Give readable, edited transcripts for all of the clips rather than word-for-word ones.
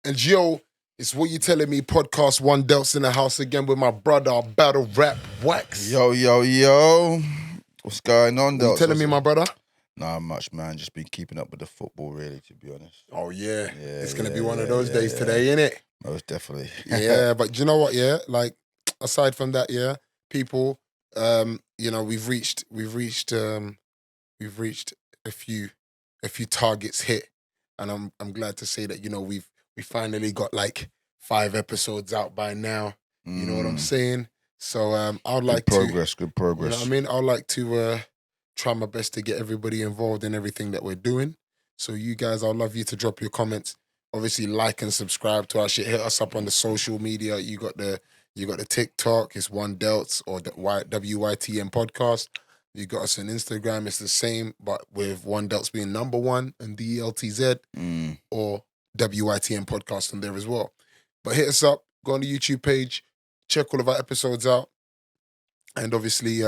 And yo, it's What You Telling Me podcast. One Delts in the house again with my brother, Battle Rap Wax. Yo. What's going on, What you Delts? telling me, my brother? Not much, man. Just been keeping up with the football, really, to be honest. Oh, yeah. Yeah, It's going to be one of those days today, innit? Most definitely. Yeah, but do you know what, yeah? Like, aside from that, yeah, people, you know, we've reached a few targets hit. And I'm glad to say that, you know, we finally got like 5 episodes out by now. You know what I'm saying? So I'd like good progress. you know what I mean? I'd like to try my best to get everybody involved in everything that we're doing. So you guys, I'd love you to drop your comments. Obviously, like and subscribe to our shit. Hit us up on the social media. You got the TikTok, it's One Delts or the WYTM podcast. You got us on Instagram, it's the same, but with One Delts being number 1 and DELTZ or WYTM podcast on there as well. But hit us up, go on the YouTube page, check all of our episodes out. And obviously,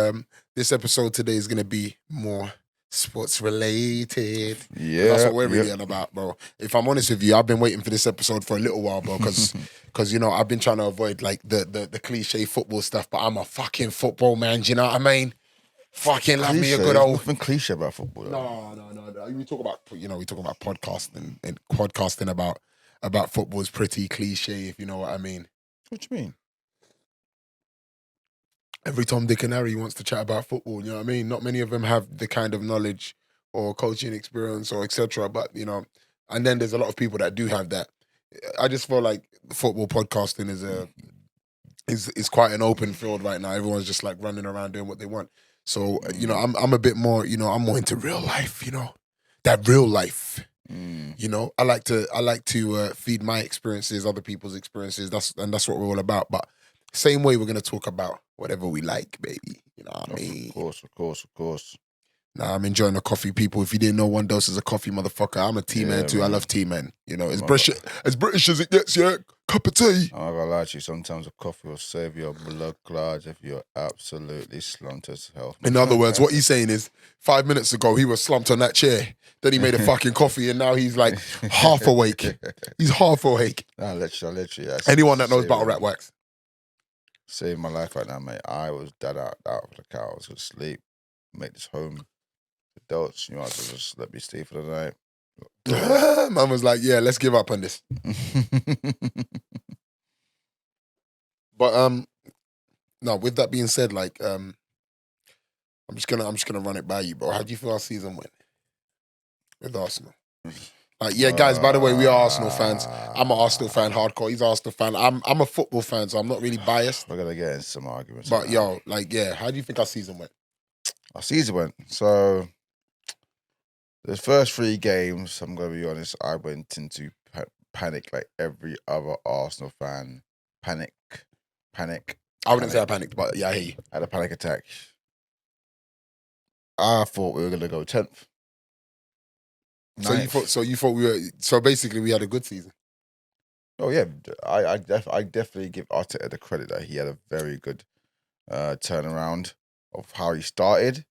this episode today is going to be more sports related. Yeah. That's what we're really on about, bro. If I'm honest with you, I've been waiting for this episode for a little while, bro, because you know, I've been trying to avoid like the cliche football stuff, but I'm a fucking football man, do you know what I mean? Fucking love me a good old... There's nothing cliche about football. No. We talk about, you know, podcasting, and podcasting about football is pretty cliche, if you know what I mean. What do you mean? Every Tom, Dick and Harry wants to chat about football, you know what I mean? Not many of them have the kind of knowledge or coaching experience or etc. But, you know, and then there's a lot of people that do have that. I just feel like football podcasting is quite an open field right now. Everyone's just like running around doing what they want. So, you know, I'm a bit more, you know, I'm more into real life, you know, that real life. You know, I like to feed my experiences, other people's experiences. That's what we're all about. But same way, we're gonna talk about whatever we like, baby. You know what I mean? Of course. Nah, I'm enjoying the coffee, people. If you didn't know, One Dose is a coffee motherfucker. I'm a tea man too. Man. I love tea man. You know, as British as it gets, yeah. Cup of tea. I'm not gonna lie to you, sometimes a coffee will save your blood clots if you're absolutely slumped as hell. In other words, what he's saying is 5 minutes ago, he was slumped on that chair. Then he made a fucking coffee and now he's like half awake. He's half awake. Nah, literally. Anyone that knows Battle Rap Wax. Saved my life right now, mate. I was dead out of the car. I was going to sleep, make this home. Adults, you might as well just let me stay for the night. Man was like, yeah, let's give up on this. But no, with that being said, like I'm just gonna run it by you, bro. How do you feel our season went with Arsenal? Like, yeah, guys, by the way, we are Arsenal fans. I'm an Arsenal fan, hardcore. He's an Arsenal fan. I'm a football fan, so I'm not really biased. We're gonna get into some arguments. But yo, like, yeah, how do you think our season went? Our season went. So the first 3 games, I'm gonna be honest, I went into panic like every other Arsenal fan. Panic. I wouldn't say I panicked, but yeah, I hear you. I had a panic attack. I thought we were gonna go 10th. So you thought we were, so basically we had a good season. Oh yeah, I definitely give Arteta the credit that he had a very good turnaround of how he started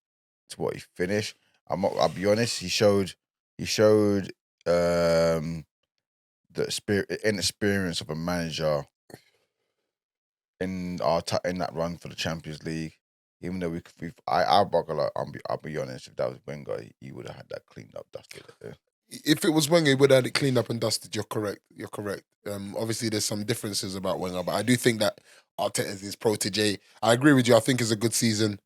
to what he finished. I'll be honest, he showed the inexperience of a manager in that run for the Champions League. Even though I'll be honest, if that was Wenger, he would have had that cleaned up, dusted. Yeah. If it was Wenger, he would have had it cleaned up and dusted. You're correct. Obviously, there's some differences about Wenger, but I do think that Arteta is his protege. I agree with you. I think it's a good season.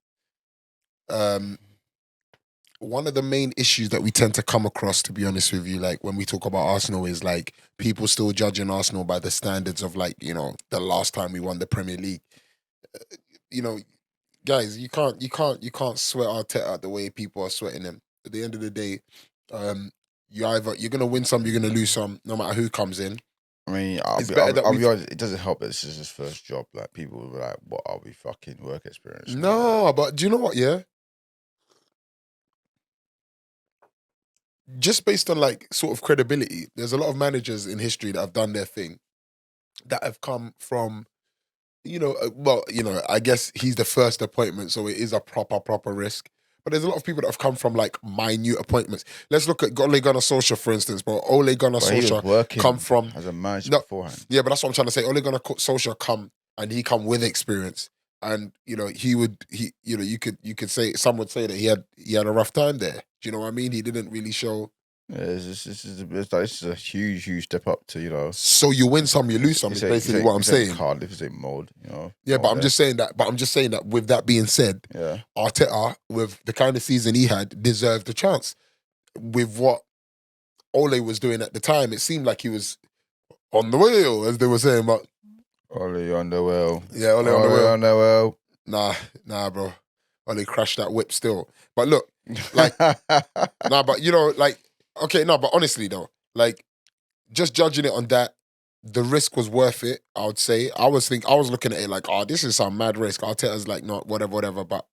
One of the main issues that we tend to come across, to be honest with you, like when we talk about Arsenal, is like people still judging Arsenal by the standards of, like, you know, the last time we won the Premier League. You know, guys, you can't sweat Arteta out the way people are sweating him. At the end of the day, you're gonna win some, you're gonna lose some, no matter who comes in. I mean, I'll be honest, it doesn't help that this is his first job. Like, people will be like, what are we fucking work experience? No, but do you know what, yeah? Just based on like sort of credibility, there's a lot of managers in history that have done their thing that have come from, you know, I guess he's the first appointment, so it is a proper risk. But there's a lot of people that have come from like minute appointments. Let's look at Ole Gunnar Solskjaer, for instance. But Ole Gunnar But he was Solskjaer working come from as a manager no, beforehand. yeah, but that's what I'm trying to say. Ole Gunnar Solskjaer he come with experience, and you could say some would say that he had a rough time there. Do you know what I mean? He didn't really show. Yeah, this is a huge step up to. So you win some, you lose some. Is basically what I'm saying. Cardiff is a mold, Yeah, but I'm just saying that. But I'm just saying that. With that being said, Yeah. Arteta, with the kind of season he had, deserved a chance. With what Ole was doing at the time, it seemed like he was on the wheel, as they were saying. But Ole on the wheel. yeah, Ole on the wheel. On the wheel. Nah, bro. Ole crashed that whip still. But look, like, but okay, but honestly though, like, just judging it on that, the risk was worth it. I would say. I was looking at it like, oh, this is some mad risk. Arteta's like, not whatever. But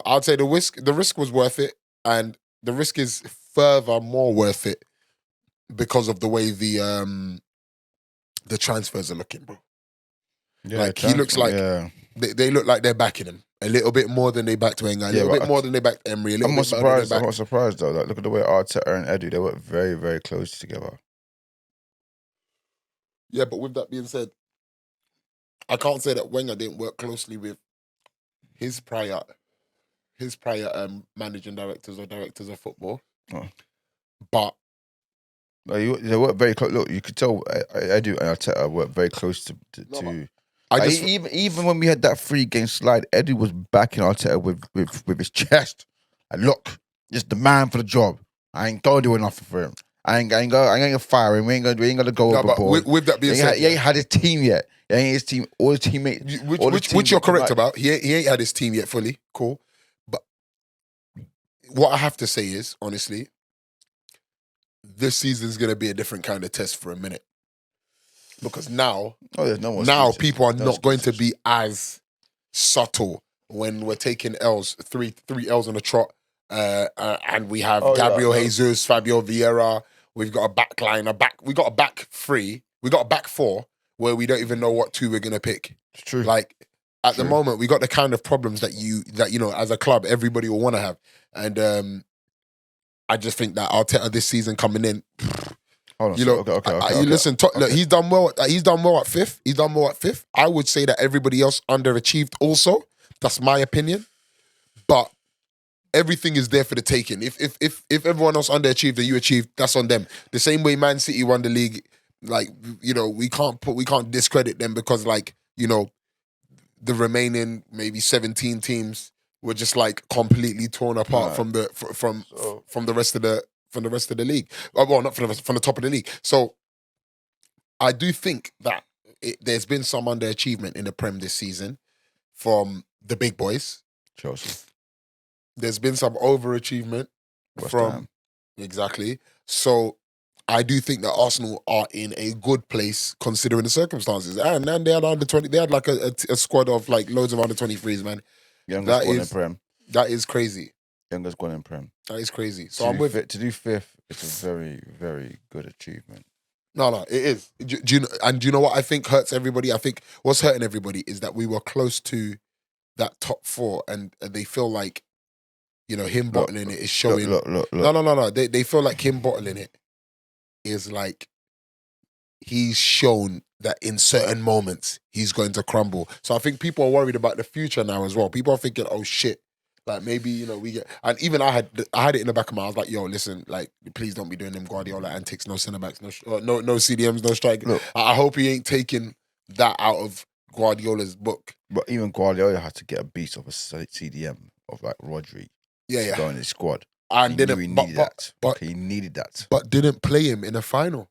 I'd say the risk was worth it, and the risk is further more worth it because of the way the transfers are looking, bro. Yeah, like he looks like they look like they're backing him a little bit more than they backed Wenger, a little bit more than they backed Emery. I'm not surprised though. Like, look at the way Arteta and Edu, they work very, very close together. Yeah, but with that being said, I can't say that Wenger didn't work closely with his prior managing directors or directors of football. Oh. But they work very close. Look, you could tell Edu and Arteta work very close to. Even when we had that 3-game slide, Edu was backing Arteta with his chest. And look, just the man for the job. I ain't gonna do nothing for him. I ain't gonna fire him. We ain't gonna go overboard. With that being said, he ain't had his team yet. He ain't his team. All his teammates. Which you're correct about. He ain't had his team yet fully. Cool. But what I have to say is, honestly, this season's gonna be a different kind of test for a minute. Because now people are not going to be as subtle when we're taking L's, three L's on the trot, and we have Gabriel Jesus, Fabio Vieira. We've got a back line, we got a back three, we got a back four where we don't even know what two we're gonna pick. It's true. Like at the moment, we got the kind of problems that as a club everybody will want to have, and I just think that Arteta this season coming in. Hold on, listen. Look, he's done well. He's done well at fifth. I would say that everybody else underachieved. Also, that's my opinion. But everything is there for the taking. If everyone else underachieved and you achieved, that's on them. The same way Man City won the league. Like we can't discredit them because the remaining maybe 17 teams were just like completely torn apart from the rest of the. From the rest of the league. Well, not from the top of the league. So I do think that there's been some underachievement in the Prem this season from the big boys. Chelsea. There's been some overachievement West Ham. Exactly. So I do think that Arsenal are in a good place considering the circumstances. And then they had under 20. They had like a squad of like loads of under 23s, man. Youngest squad in Prem. That is crazy. Youngest squad in Prem. That is crazy. So I'm with to do fifth. It's a very, very good achievement. No, it is. Do you know what I think hurts everybody? I think what's hurting everybody is that we were close to that top four, and they feel like, him bottling it is showing. Look. No. They feel like him bottling it is like he's shown that in certain moments he's going to crumble. So I think people are worried about the future now as well. People are thinking, oh shit. Like maybe we get, and even I had it in the back of my. I was like, "Yo, listen, like, please don't be doing them Guardiola antics. No centre backs, no CDMs, no strikers. I hope he ain't taking that out of Guardiola's book." But even Guardiola had to get a beast of a CDM of like Rodri. Yeah. Go in his squad, and he needed that. But didn't play him in a final.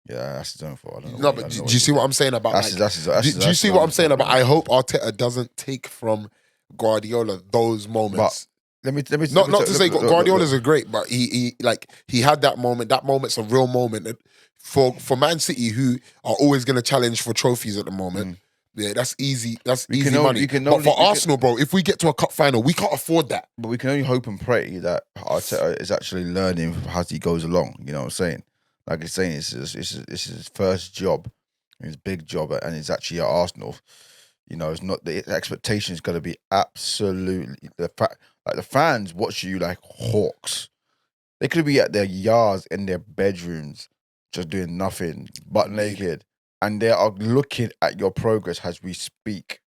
Yeah, that's his own fault. No, but do you see what I'm saying about? Do you see what I'm saying about? I hope Arteta doesn't take from Guardiola those moments. But let me not to say Guardiola's are great, but he had that moment. That moment's a real moment for Man City, who are always going to challenge for trophies at the moment. Yeah, that's easy. That's easy money. But for Arsenal, bro, if we get to a cup final, we can't afford that. But we can only hope and pray that Arteta is actually learning as he goes along. You know what I'm saying? Like he's saying, this is his first job, his big job, and it's actually at Arsenal. It's not the expectation is going to be absolutely the fact. Like the fans watch you like hawks. They could be at their yards in their bedrooms, just doing nothing, butt Indeed. naked, and they are looking at your progress as we speak.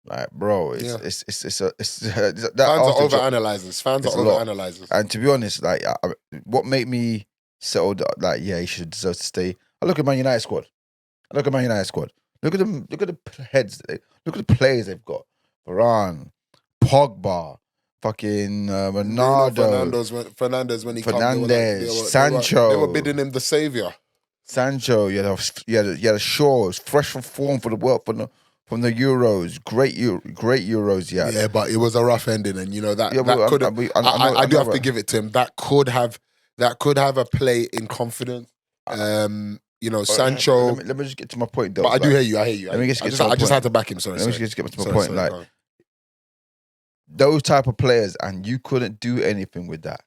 Like, bro, it's Yeah. it's Fans that are after drop- overanalyzers. Fans are it's a lot. overanalyzers. And to be honest, like, what made me settled like, yeah, he should deserve to stay. I look at Man United squad. Look at them. Look at the heads. Look at the players they've got. Varane, Pogba, fucking Bruno Ronaldo, Fernandez when he Fernandes, Sancho. They were bidding him the savior. Sancho. You had a Shaw, fresh from form for the world from the Euros. Great Euros. Yeah. Yeah, but it was a rough ending, and you know that Yeah, that could have. I do have to right. give it to him. That could have a play in confidence. You know, Sancho. Let me just get to my point, though. But I do hear you. I hear you. Let me just get to my I just point. had to back him. Sorry. Let me sorry. just get to my Sorry, point. sorry, Like, go on. those type of players, and you couldn't do anything with that.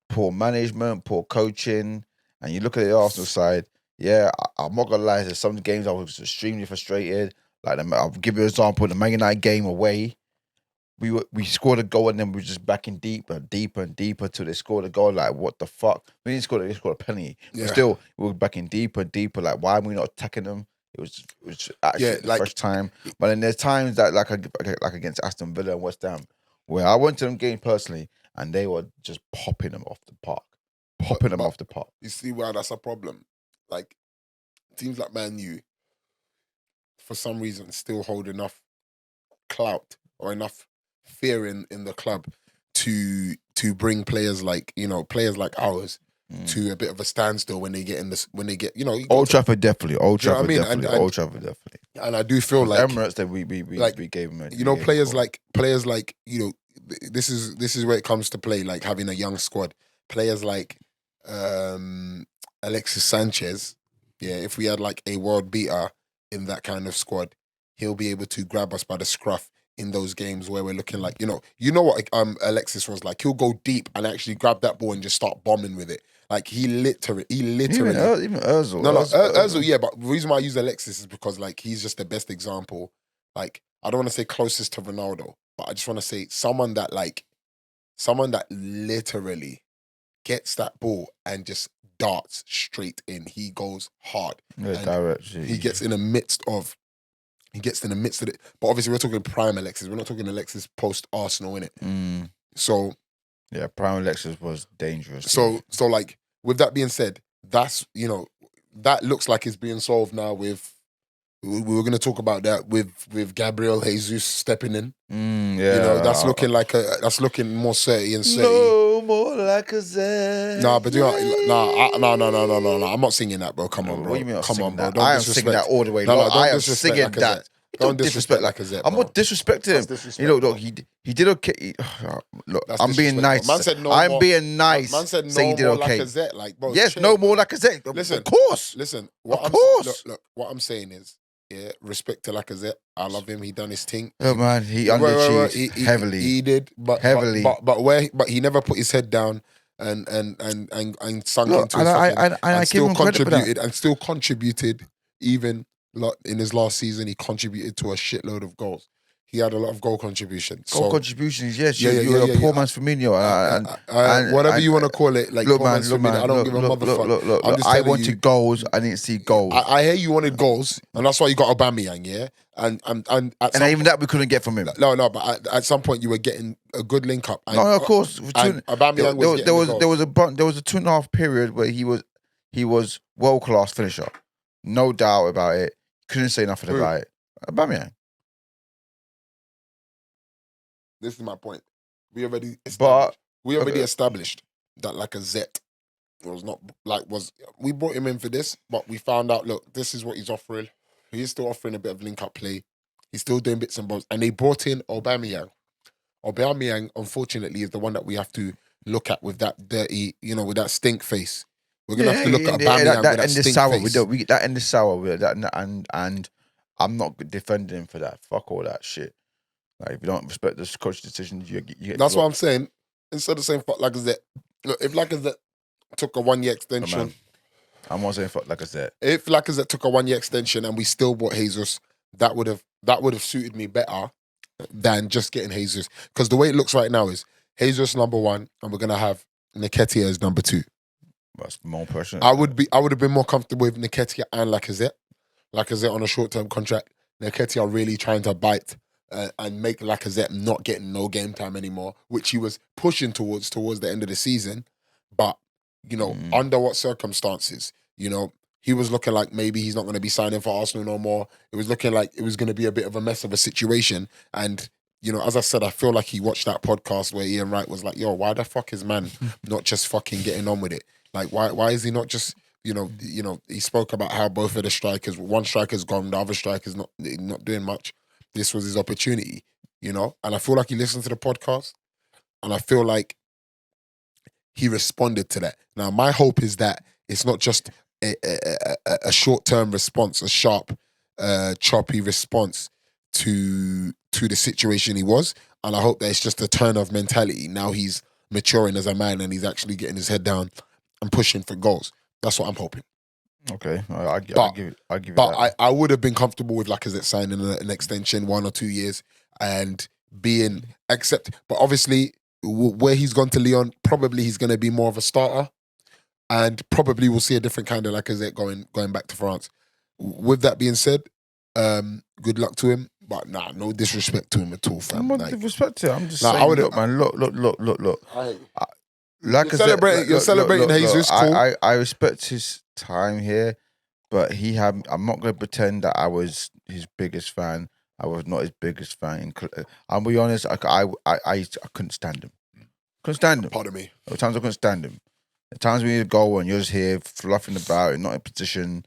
Poor management, poor coaching, and you look at the Arsenal side. Yeah, I'm not gonna lie. There's some games I was extremely frustrated. Like, I'll give you an example: the Man United game away. We scored a goal and then we were just backing deeper till they scored a goal. Like, what the fuck? We didn't score. They scored a penalty. Yeah. But still, we were backing deeper and deeper. Like, why are we not attacking them? It was actually the first time. But then there's times that like against Aston Villa and West Ham, where I went to them games personally and they were just popping them off the park. You see why that's a problem? Like, teams like Man U, for some reason, still hold enough clout or enough fear in the club to bring players like ours to a bit of a standstill when they get in this. When they get, you know, Old Trafford definitely. Old Do you know Trafford what I mean? definitely. Old Trafford definitely. and I do feel like Emirates that we gave them. you know, players like you know, this is where it comes to play, like having a young squad. Players like Alexis Sanchez, yeah, if we had like a world beater in that kind of squad, he'll be able to grab us by the scruff in those games where we're looking like, you know what Alexis was like. He'll go deep and actually grab that ball and just start bombing with it. Like he literally even Ozil. Ozil, yeah, but the reason why I use Alexis is because like he's just the best example. Like, I don't want to say closest to Ronaldo, but I just want to say someone that literally gets that ball and just darts straight in. He goes hard. Yeah, directly. He gets in the midst of it. But obviously we're talking prime Alexis. We're not talking Alexis post Arsenal, innit? So yeah, prime Alexis was dangerous. So like, with that being said, that's, you know, that looks like it's being solved now with, we were going to talk about that with Gabriel Jesus stepping in. Yeah. You know, that's looking more 30 and 30. No more Lacazette. Nah, but you know, no. I'm not singing that, bro. Come on, bro. What do you mean? Come on, bro. That? Don't I am disrespect. singing that all the way. No, I am disrespect singing Lacazette. that. Don't disrespect Lacazette. I'm not disrespecting him. Disrespect, you know, look, bro. he did okay. Look, That's I'm being nice. Man said no I'm more. being nice. Man said no saying he did more okay. Lacazette. Like, bro, yes, chill, no more bro. Lacazette. Listen, of course. Listen, look, what I'm saying is, yeah, respect to Lacazette. I love him. He done his thing. Oh man, he underachieved heavily. He did, but heavily. But he never put his head down and sunk into his I still give him credit for contributed that. and still contributed. Even in his last season, he contributed to a shitload of goals. He had a lot of goal contributions. Goal contributions, yes. Yeah, you're a poor man's Firmino. Whatever you want to call it. Like, look, man, I don't give a motherfucker. Look, I wanted goals. I didn't see goals. I hear you wanted goals, and that's why you got Aubameyang, yeah? And even that we couldn't get from him. No, but at some point you were getting a good link up. And, no, of course. And Aubameyang was there was a 2.5 period where he was world class finisher, no doubt about it. Couldn't say nothing about it. Aubameyang. This is my point. We already established that Lacazette we brought him in for this, but we found out, look, this is what he's offering. He's still offering a bit of link up play. He's still doing bits and bobs, and they brought in Aubameyang. Aubameyang, unfortunately, is the one that we have to look at with that dirty, you know, with that stink face. We're gonna have to look at Aubameyang with that stink face. We get that in the sour with that, and I'm not defending him for that. Fuck all that shit. Like, if you don't respect the coach decisions, you get. That's what I'm saying. Instead of saying fuck Lacazette, look, if Lacazette took a 1 year extension, I'm not saying fuck Lacazette. If Lacazette took a 1 year extension and we still bought Jesus, that would have suited me better than just getting Jesus. Because the way it looks right now is Jesus number 1, and we're gonna have Nketiah as number 2. That's more pressure. I would have been more comfortable with Nketiah and Lacazette. Lacazette on a short-term contract. Nketiah really trying to bite and make Lacazette not getting no game time anymore, which he was pushing towards the end of the season. But, under what circumstances? He was looking like maybe he's not going to be signing for Arsenal no more. It was looking like it was going to be a bit of a mess of a situation. And, as I said, I feel like he watched that podcast where Ian Wright was like, yo, why the fuck is man not just fucking getting on with it? Like, why is he not just, he spoke about how both of the strikers, one striker's gone, the other striker's not doing much. This was his opportunity, And I feel like he listened to the podcast, and I feel like he responded to that. Now, my hope is that it's not just a short-term response, a sharp, choppy response to the situation he was. And I hope that it's just a turn of mentality. Now he's maturing as a man and he's actually getting his head down and pushing for goals. That's what I'm hoping. Okay, I'll give it that. But I would have been comfortable with Lacazette signing an extension, 1 or 2 years, and being But obviously, where he's gone to Lyon, probably he's going to be more of a starter, and probably we'll see a different kind of Lacazette going back to France. With that being said, good luck to him. But no disrespect to him at all, fam. I'm not disrespect to him. I'm just saying, look, man, look. You're celebrating Jesus. Cool. I respect his time here, but I'm not going to pretend that I was his biggest fan. I was not his biggest fan. I'll be honest. I couldn't stand him. Pardon me. At times I couldn't stand him. At times we need a goal and you're just here fluffing about, you're not in position.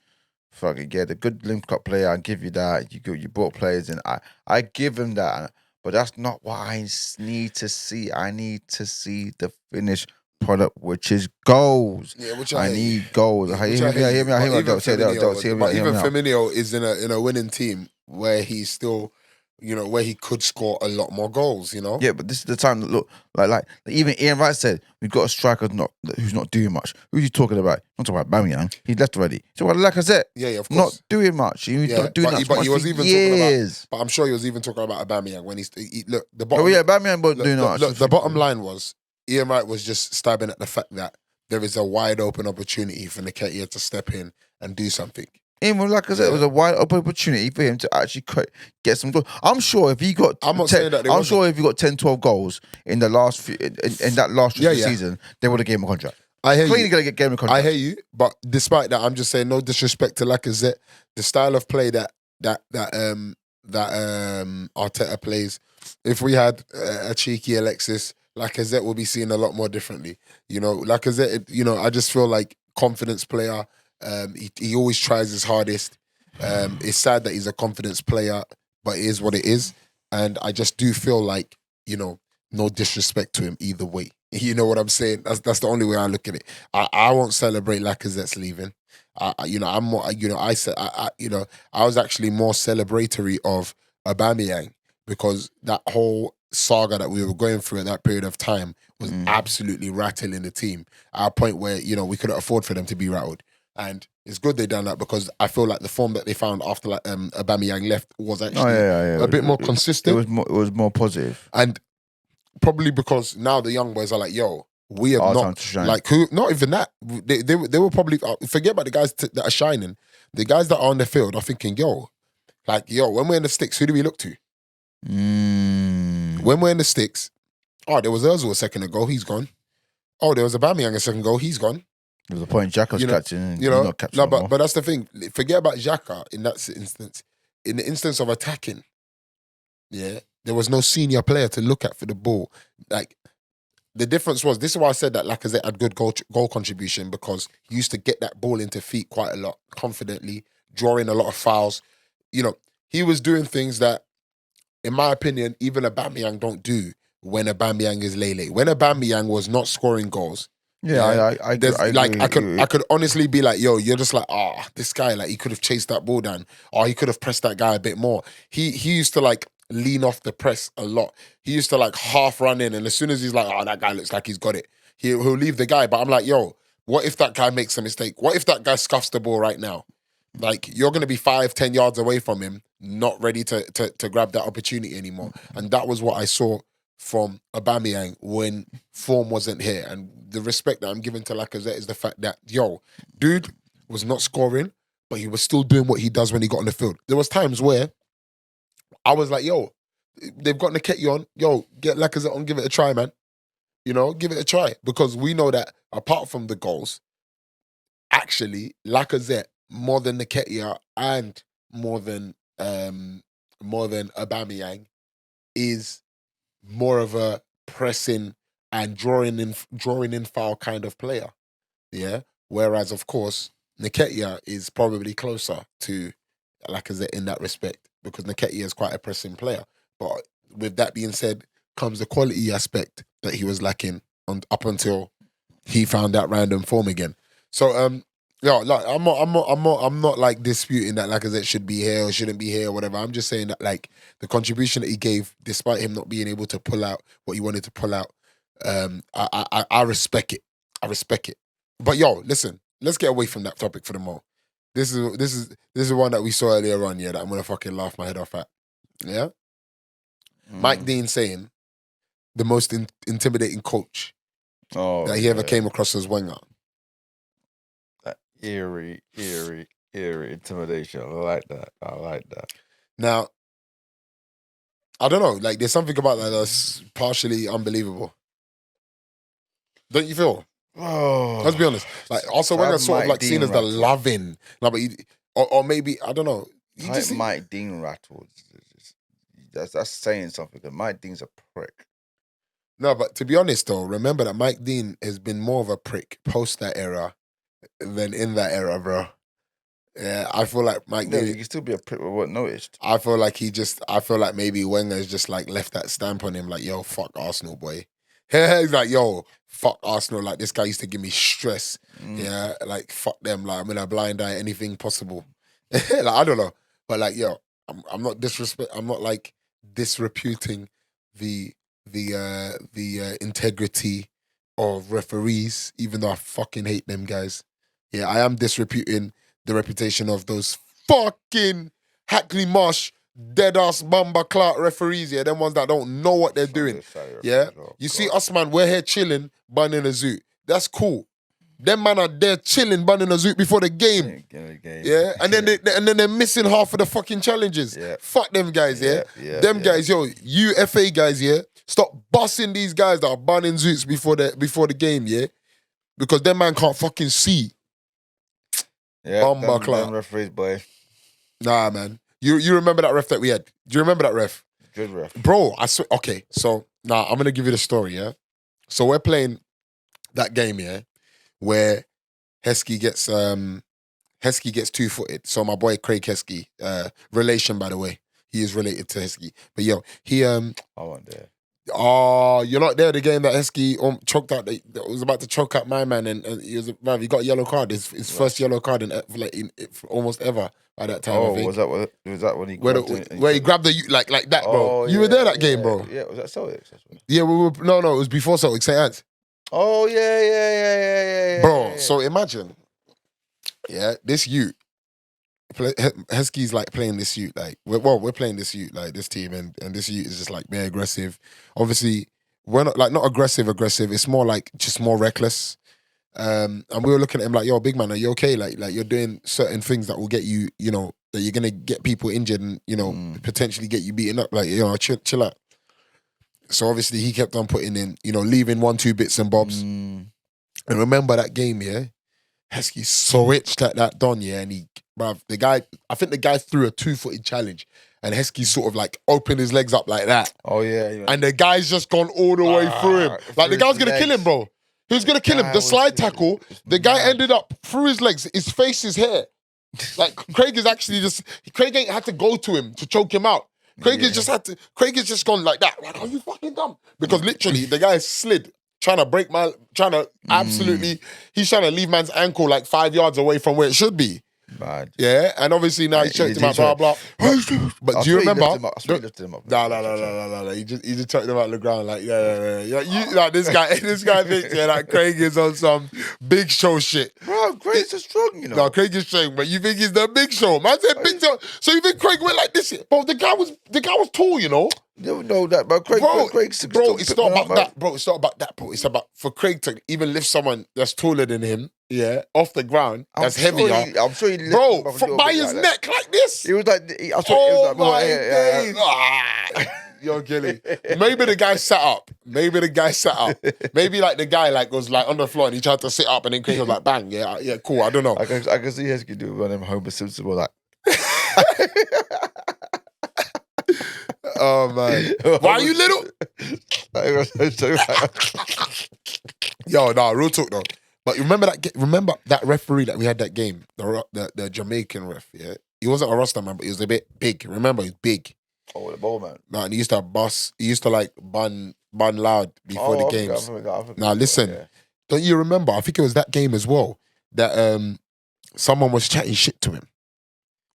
Fuck it, yeah, the good link up player. I give you that. You brought players in. I give him that, but that's not what I need to see. I need to see the finished product, which is goals. Yeah, I need goals. Hear me out. Even Firmino is in a winning team where he's still, where he could score a lot more goals. Yeah, but this is the time. Look, like even Ian Wright said, we've got a striker who's not doing much. Who's he talking about? Not talking about Aubameyang. He's left already. He's talking about Lacazette. Yeah, of course. Not doing much. He's not doing that but much he was for even years. But I'm sure he was even talking about Aubameyang when look the bottom. Oh yeah, Aubameyang wasn't doing much. Look, the bottom line was Ian Wright was just stabbing at the fact that there is a wide open opportunity for Nketiah to step in and do something. Even like I said, it was a wide open opportunity for him to actually get some goals. I'm sure if he got, if he got 10, 12 goals in the last in that last season, they would have gave him a contract. I hear you. Gonna get him a contract. I hear you, but despite that, I'm just saying no disrespect to Lacazette. The style of play that Arteta plays. If we had a cheeky Alexis, Lacazette will be seen a lot more differently. Lacazette. I just feel like confidence player. He always tries his hardest. It's sad that he's a confidence player, but it is what it is. And I just do feel like, no disrespect to him either way. You know what I'm saying? That's the only way I look at it. I won't celebrate Lacazette's leaving. I'm more. I was actually more celebratory of Aubameyang because that whole saga that we were going through at that period of time was absolutely rattling the team at a point where we couldn't afford for them to be rattled. And it's good they done that because I feel like the form that they found after Aubameyang left was actually a bit more consistent. It was more positive. And probably because now the young boys are like, yo, we have not like who. Not even that. They were probably forget about the guys that are shining. The guys that are on the field are thinking, when we're in the sticks, who do we look to? When we're in the sticks, there was Ozil a second ago, he's gone. Oh, there was Aubameyang a second ago, he's gone. There was a point Xhaka was catching. But that's the thing. Forget about Xhaka in that instance. In the instance of attacking, there was no senior player to look at for the ball. Like, the difference was, this is why I said that Lacazette had good goal contribution because he used to get that ball into feet quite a lot, confidently, drawing a lot of fouls. He was doing things that, in my opinion, even Aubameyang don't do when Aubameyang is Lele. When Aubameyang was not scoring goals, I agree. I could honestly be like, yo, you're just like, this guy, like, he could have chased that ball down, or he could have pressed that guy a bit more. He used to like lean off the press a lot. He used to like half run in, and as soon as he's like, that guy looks like he's got it, he'll leave the guy. But I'm like, yo, what if that guy makes a mistake? What if that guy scuffs the ball right now? Like, you're gonna be 5-10 yards away from him, not ready to grab that opportunity anymore. And that was what I saw from Aubameyang when form wasn't here. And the respect that I'm giving to Lacazette is the fact that, dude was not scoring, but he was still doing what he does when he got on the field. There was times where I was like, they've got Nketiah on. Get Lacazette on, give it a try, man. Give it a try. Because we know that apart from the goals, actually, Lacazette, more than Nketiah and more than Aubameyang, is more of a pressing and drawing in foul kind of player. Yeah. Whereas, of course, Nketiah is probably closer to Lacazette in that respect because Nketiah is quite a pressing player. But with that being said, comes the quality aspect that he was lacking up until he found that random form again. So, I'm not like disputing that Lacazette should be here or shouldn't be here or whatever. I'm just saying that like the contribution that he gave, despite him not being able to pull out what he wanted to pull out, I respect it. I respect it. But listen, let's get away from that topic for the moment. This is one that we saw earlier on, that I'm gonna fucking laugh my head off at. Yeah? Mike Dean saying the most intimidating coach that he ever came across as Wenger. That eerie intimidation. I like that. Now, I don't know. Like, there's something about that that's partially unbelievable. Don't you feel? Oh, let's be honest. Like, also Wenger's sort of like seen as the loving, but or maybe I don't know. Mike Dean rattled. That's saying something. Because Mike Dean's a prick. No, but to be honest though, remember that Mike Dean has been more of a prick post that era than in that era, bro. Yeah, I feel like Mike Dean. He can still be a prick with what noticed. I feel like maybe Wenger's just like left that stamp on him, like, fuck Arsenal, boy. He's like, fuck Arsenal. Like, this guy used to give me stress. Yeah, like, fuck them. Like, I'm in a blind eye, anything possible. Like, I don't know. But like, I'm not like disreputing the integrity of referees, even though I fucking hate them guys. Yeah, I am disreputing the reputation of those fucking Hackney Marsh dead-ass Bamba Clark referees, them ones that don't know what they're doing. Yeah? You see us, man, we're here chilling, bunning a zoot. That's cool. Them man are there chilling, bunning a zoot before the game. Yeah? And then they're missing half of the fucking challenges. Yeah. Fuck them guys, them guys, you FA guys, stop busting these guys that are bunning zoots before the game, because them man can't fucking see. Yeah, Bamba Clark. Referees, boy. Nah, man. You remember that ref that we had? Do you remember that ref? Good ref. Bro, I swear. Okay, so now I'm going to give you the story, So we're playing that game, where Heskey gets two-footed. So my boy Craig Heskey, relation, by the way. He is related to Heskey. But he... I wasn't there. Oh, you're not there. The game that Heskey choked out, that was about to choke out my man, and he got a yellow card. His first yellow card in almost ever by that time. I think. Was that when he where he grabbed the like that, bro? You were there that game, bro. Yeah, was that Celtics? Yeah, no, it was before Celtics, St. Anne's. Oh yeah. Bro, so imagine, this youth. Heskey's like playing this youth, like we're playing this youth, like this team, and this youth is just like very aggressive. Obviously, we're not aggressive. It's more like just more reckless. And we were looking at him like, big man, are you okay? Like you're doing certain things that will get you, that you're gonna get people injured and potentially get you beaten up. Like chill out. So obviously he kept on putting in, leaving 1-2 bits and bobs. And remember that game, Heskey switched at that Don, and I think the guy threw a 2-footed challenge, and Heskey sort of like opened his legs up like that. Oh yeah. And the guy's just gone all the way through him. Like the guy was gonna kill him, bro. He was gonna kill him. The slide tackle, the guy ended up through his legs, his face, his hair. Like Craig ain't had to go to him to choke him out. Craig has just gone like that. Like, are you fucking dumb? Because literally the guy slid, trying to absolutely, he's trying to leave man's ankle like 5 yards away from where it should be. Mad. Yeah, and obviously now he choked him out, blah, blah. But do you remember? I swear he lifted him up. No. He just choked him out the ground. Like, like this guy thinks, that Craig is on some big show shit. Bro, Craig's so strong, you know. No, Craig is strong, but you think he's the big show. Man said big show. So you think Craig went like this? Bro, the guy was tall, you know? You don't know that, but Craig's it's not about that, bro. It's not about that, bro. It's about for Craig to even lift someone that's taller than him, off the ground, that's heavier. I'm sure he lifted bro, him up from by his neck like this. He was like, my days. Yo, Gilly. Maybe the guy sat up. Maybe like the guy like was like on the floor and he tried to sit up and then Craig was like, bang, yeah, cool. I don't know. I can see Heskey do one of them Homer Simpson like. Oh man, why are you little? Yo, nah, real talk though. But remember that referee that we had that game, the Jamaican ref. Yeah, he wasn't a Rasta man, but he was a bit big. Remember, he's big. Oh, the ball man. Man, he used to like bun loud before the games. Now listen, don't you remember? I think it was that game as well that someone was chatting shit to him.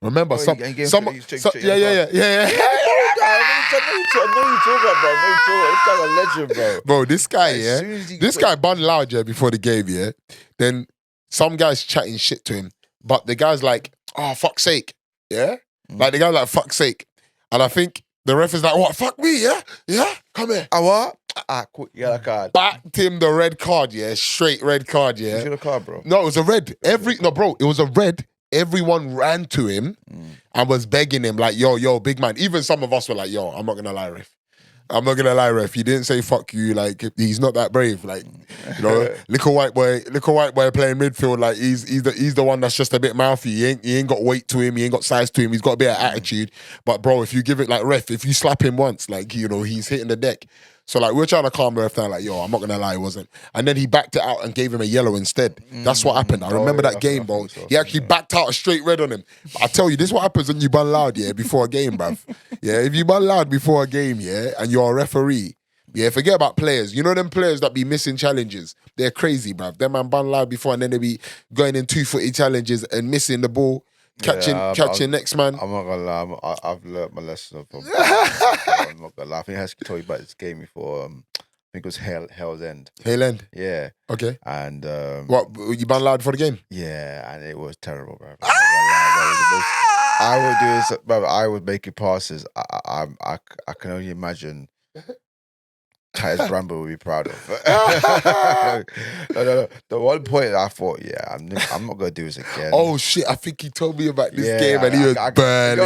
Remember, someone, yeah. I know you talk about, bro. This guy's a legend, bro. Bro, this guy, this guy bun loud, before the game, Then some guy's chatting shit to him, but the guy's like, oh, fuck's sake, Like the guy's like, fuck's sake. And I think the ref is like, what, fuck me, yeah? Come here. What? Quick yellow card. Backed him the red card, straight red card, Was it a card, bro? No, it was a red. It was a red. Everyone ran to him and was begging him like, yo, big man. Even some of us were like, yo, I'm not gonna lie, ref. He didn't say fuck you. Like, he's not that brave. Like, you know, little white boy playing midfield. Like, he's the one that's just a bit mouthy. He ain't got weight to him. He ain't got size to him. He's got a bit of attitude. But bro, if you give it like ref, if you slap him once, like, you know, he's hitting the deck. So like we're trying to calm the ref down, like, yo, I'm not gonna lie, it wasn't. And then he backed it out and gave him a yellow instead. That's what happened. I remember that game, bro. He actually backed out a straight red on him. But I tell you, this is what happens when you bun loud, before a game, bruv. If you bun loud before a game, and you're a referee, forget about players. You know them players that be missing challenges? They're crazy, bruv. Them man bun loud before and then they be going in 2-footy challenges and missing the ball. Catching next man. I'm not gonna lie. I've learned my lesson. I'm not gonna lie. I think Heskey told you about this game before. I think it was Hell's End. Hell End. Yeah. Okay. And what, you bun loud for the game? Yeah, and it was terrible, bro. I would do this, bro. I was making passes. I can only imagine. Titus Bramble would be proud of. No. The one point I thought, I'm not gonna do this again. Oh shit! I think he told me about this game and he was burning.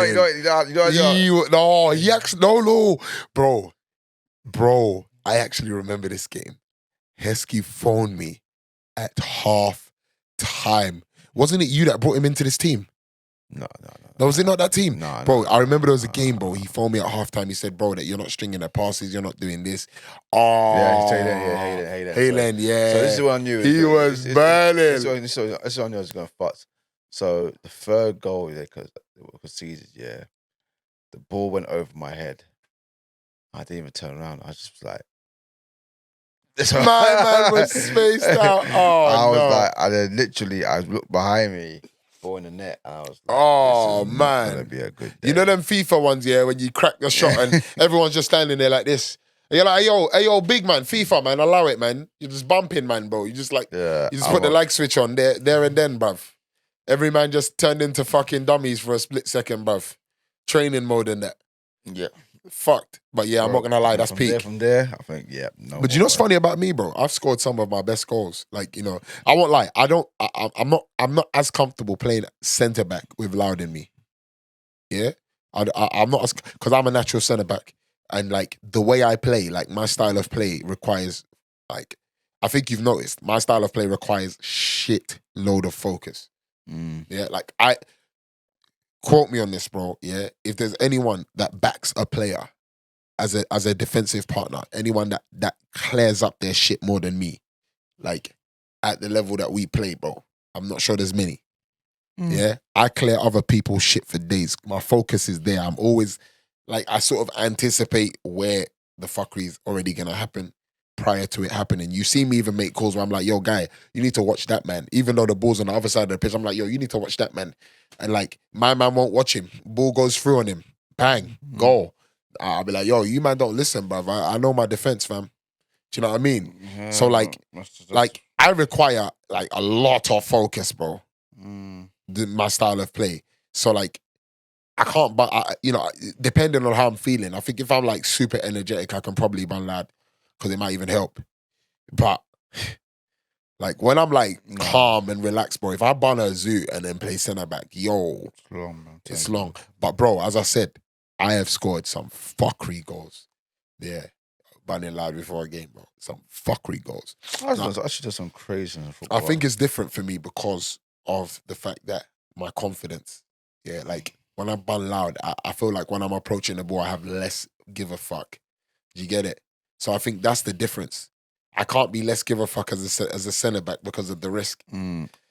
He actually no, bro. I actually remember this game. Heskey phoned me at half time. Wasn't it you that brought him into this team? No. Was it not that team? No. Bro, I remember there was a game, bro. He phoned me at halftime. He said, bro, that you're not stringing the passes. You're not doing this. Oh. Yeah, he said that. Halen, So this is what I knew. He was burning. This is what I knew I was going to futz. So the third goal they conceded, the ball went over my head. I didn't even turn around. I just was like... My man was spaced out. Oh, I was like... And then literally, I looked behind me, ball in the net, and I was like, oh, this is man. gonna be a good day. You know them FIFA ones, when you crack the shot and everyone's just standing there like this. And you're like, hey, yo, big man, FIFA, man, allow it, man. You're just bumping, man, bro. You just like, you just put the like switch on there and then, bruv. Every man just turned into fucking dummies for a split second, bruv. Training mode and that. Yeah. Fucked. But I'm not gonna lie, that's peak. From there, I think, no. But you know what's funny about me, bro? I've scored some of my best goals. Like, you know, I won't lie. I'm not as comfortable playing centre back with Loud in me. Yeah? I'm not as, because I'm a natural centre back. And like the way I play, like my style of play requires, like, I think you've noticed, my style of play requires shit load of focus. Yeah, like quote me on this, bro. Yeah, if there's anyone that backs a player as a defensive partner, anyone that clears up their shit more than me, like at the level that we play, bro, I'm not sure there's many. Yeah, I clear other people's shit for days. My focus is there. I'm always like, I sort of anticipate where the fuckery is already gonna happen. prior to it happening. You see me even make calls where I'm like, yo, guy, you need to watch that man. Even though the ball's on the other side of the pitch, I'm like, yo, you need to watch that man. And like, my man won't watch him. Ball goes through on him. Bang, goal. I'll be like, yo, you man don't listen, bruv. I know my defense, fam. Do you know what I mean? Yeah, So like I require like a lot of focus, bro. My style of play. So like, I can't, but depending on how I'm feeling, I think if I'm like super energetic, I can probably ban lad because it might even help. But like when I'm like calm and relaxed, bro, if I ban a zoo and then play centre back, yo, it's long, man. it's long. But bro, as I said, I have scored some fuckery goals. Yeah, banning lad before a game, bro. Some fuckery goals. I should do some crazy in football. I think it's different for me because of the fact that my confidence. Yeah, like when I'm bun loud, I feel like when I'm approaching the ball, I have less give a fuck. Do you get it? So I think that's the difference. I can't be less give a fuck as a centre back because of the risk.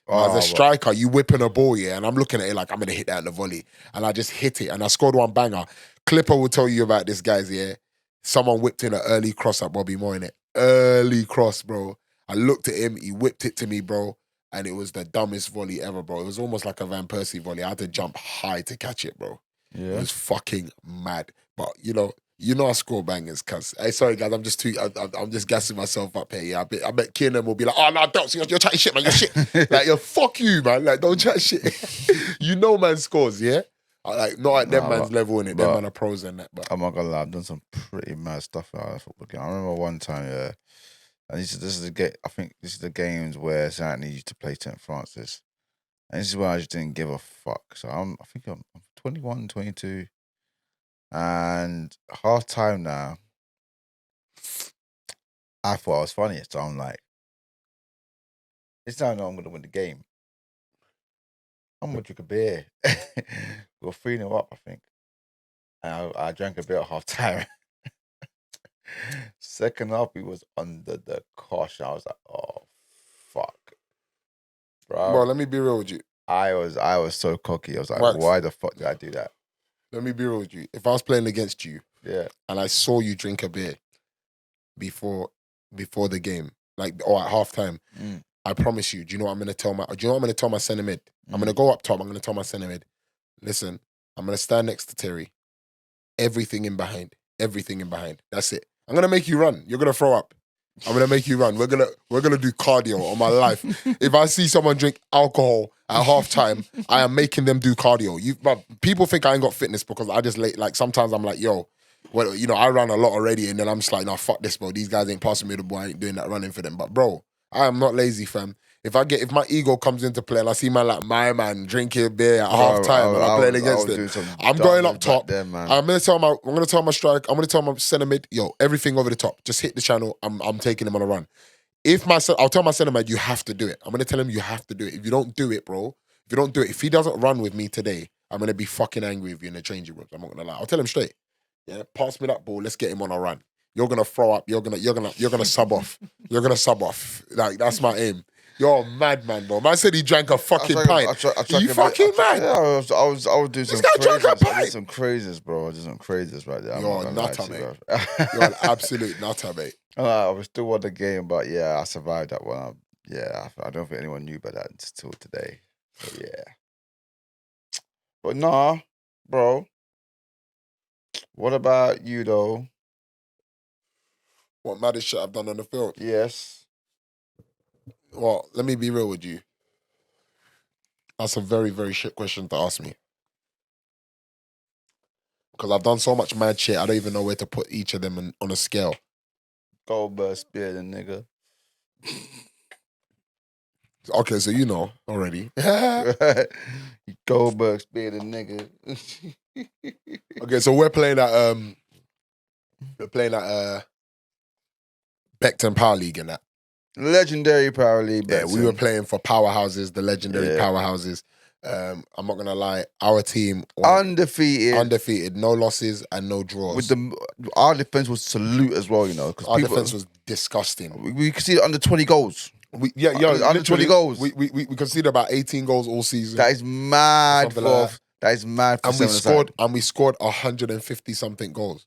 As a striker, you whipping a ball, yeah, and I'm looking at it like I'm gonna hit that in the volley, and I just hit it, and I scored one banger. Clipper will tell you about this, guys. Yeah, someone whipped in an early cross at Bobby Moore in it. Early cross, bro. I looked at him, he whipped it to me, bro. And it was the dumbest volley ever, bro. It was almost like a Van Persie volley. I had to jump high to catch it, bro. Yeah. It was fucking mad. But you know I score bangers, cuz. Hey, sorry guys, I'm just gassing myself up here. Yeah, I bet Kiernan will be like, oh no, don't. You're chatting shit, man. You're shit. Like, yo, fuck you, man. Like, don't chat shit. You know, man scores, yeah. Like, not at them man's level in it. Them man are pros and that. But I'm not gonna lie, I've done some pretty mad stuff out of that football game. I remember one time, yeah. And this is the game. I think this is the games where Saturday used to play St. Francis, and this is where I just didn't give a fuck. So I think I'm 21, 22, and half time now. I thought I was funny, so I'm like, it's now I know I'm gonna win the game. I'm gonna drink a beer. We were 3-0 up, I think, and I drank a beer at half time. Second half, he was under the cosh. I was like, oh, fuck. bro, let me be real with you. I was so cocky. I was like, why the fuck did I do that? Let me be real with you. If I was playing against you, yeah, and I saw you drink a beer before the game, like or at halftime, I promise you. Do you know what I'm gonna tell my centre mid? I'm gonna go up top. I'm gonna tell my centre mid, listen, I'm gonna stand next to Terry. Everything in behind. That's it. I'm gonna make you run. You're gonna throw up. I'm gonna make you run. We're gonna do cardio on my life. If I see someone drink alcohol at halftime, I am making them do cardio. But people think I ain't got fitness because I just like sometimes I'm like, yo, well, I ran a lot already, and then I'm just like, nah, fuck this, bro. These guys ain't passing me the ball. I ain't doing that running for them. But bro, I am not lazy, fam. If my ego comes into play and I see my man drinking beer at halftime and I'm playing against it, I'm going up top. I'm gonna tell my strike. I'm gonna tell my centre mid, yo, everything over the top. Just hit the channel. I'm taking him on a run. I'll tell my centre mid, you have to do it. I'm gonna tell him you have to do it. If you don't do it, bro, if he doesn't run with me today, I'm gonna be fucking angry with you in the changing rooms. I'm not gonna lie. I'll tell him straight. Yeah, pass me that ball. Let's get him on a run. You're gonna throw up. You're gonna sub off. You're gonna sub off. Like that's my aim. You're a madman, bro. Man said he drank a fucking pint. You fucking mad? Yeah, I was doing some crazies. I did some crazies, bro. I did some crazies right there. You're a nutter, mate. You're an absolute nutter, mate. I was still won the game, but yeah, I survived that one. I don't think anyone knew about that until today. So yeah. But nah, bro. What about you, though? What maddest shit I've done on the field? Yes. Well, let me be real with you. That's a very, very shit question to ask me. Because I've done so much mad shit, I don't even know where to put each of them on a scale. Goldberg speared a nigga. Okay, so you know already. Goldberg speared a nigga. Okay, so we're playing at Beckton Power League and that. Legendary Power League. Yeah, we were playing for powerhouses, the legendary powerhouses. I'm not gonna lie, our team undefeated, no losses and no draws. Our defense was salute as well, Our defense was disgusting. We conceded under 20 goals. Under 20 goals. We conceded about 18 goals all season. That is mad, bro. That is mad. And we scored 150 something goals.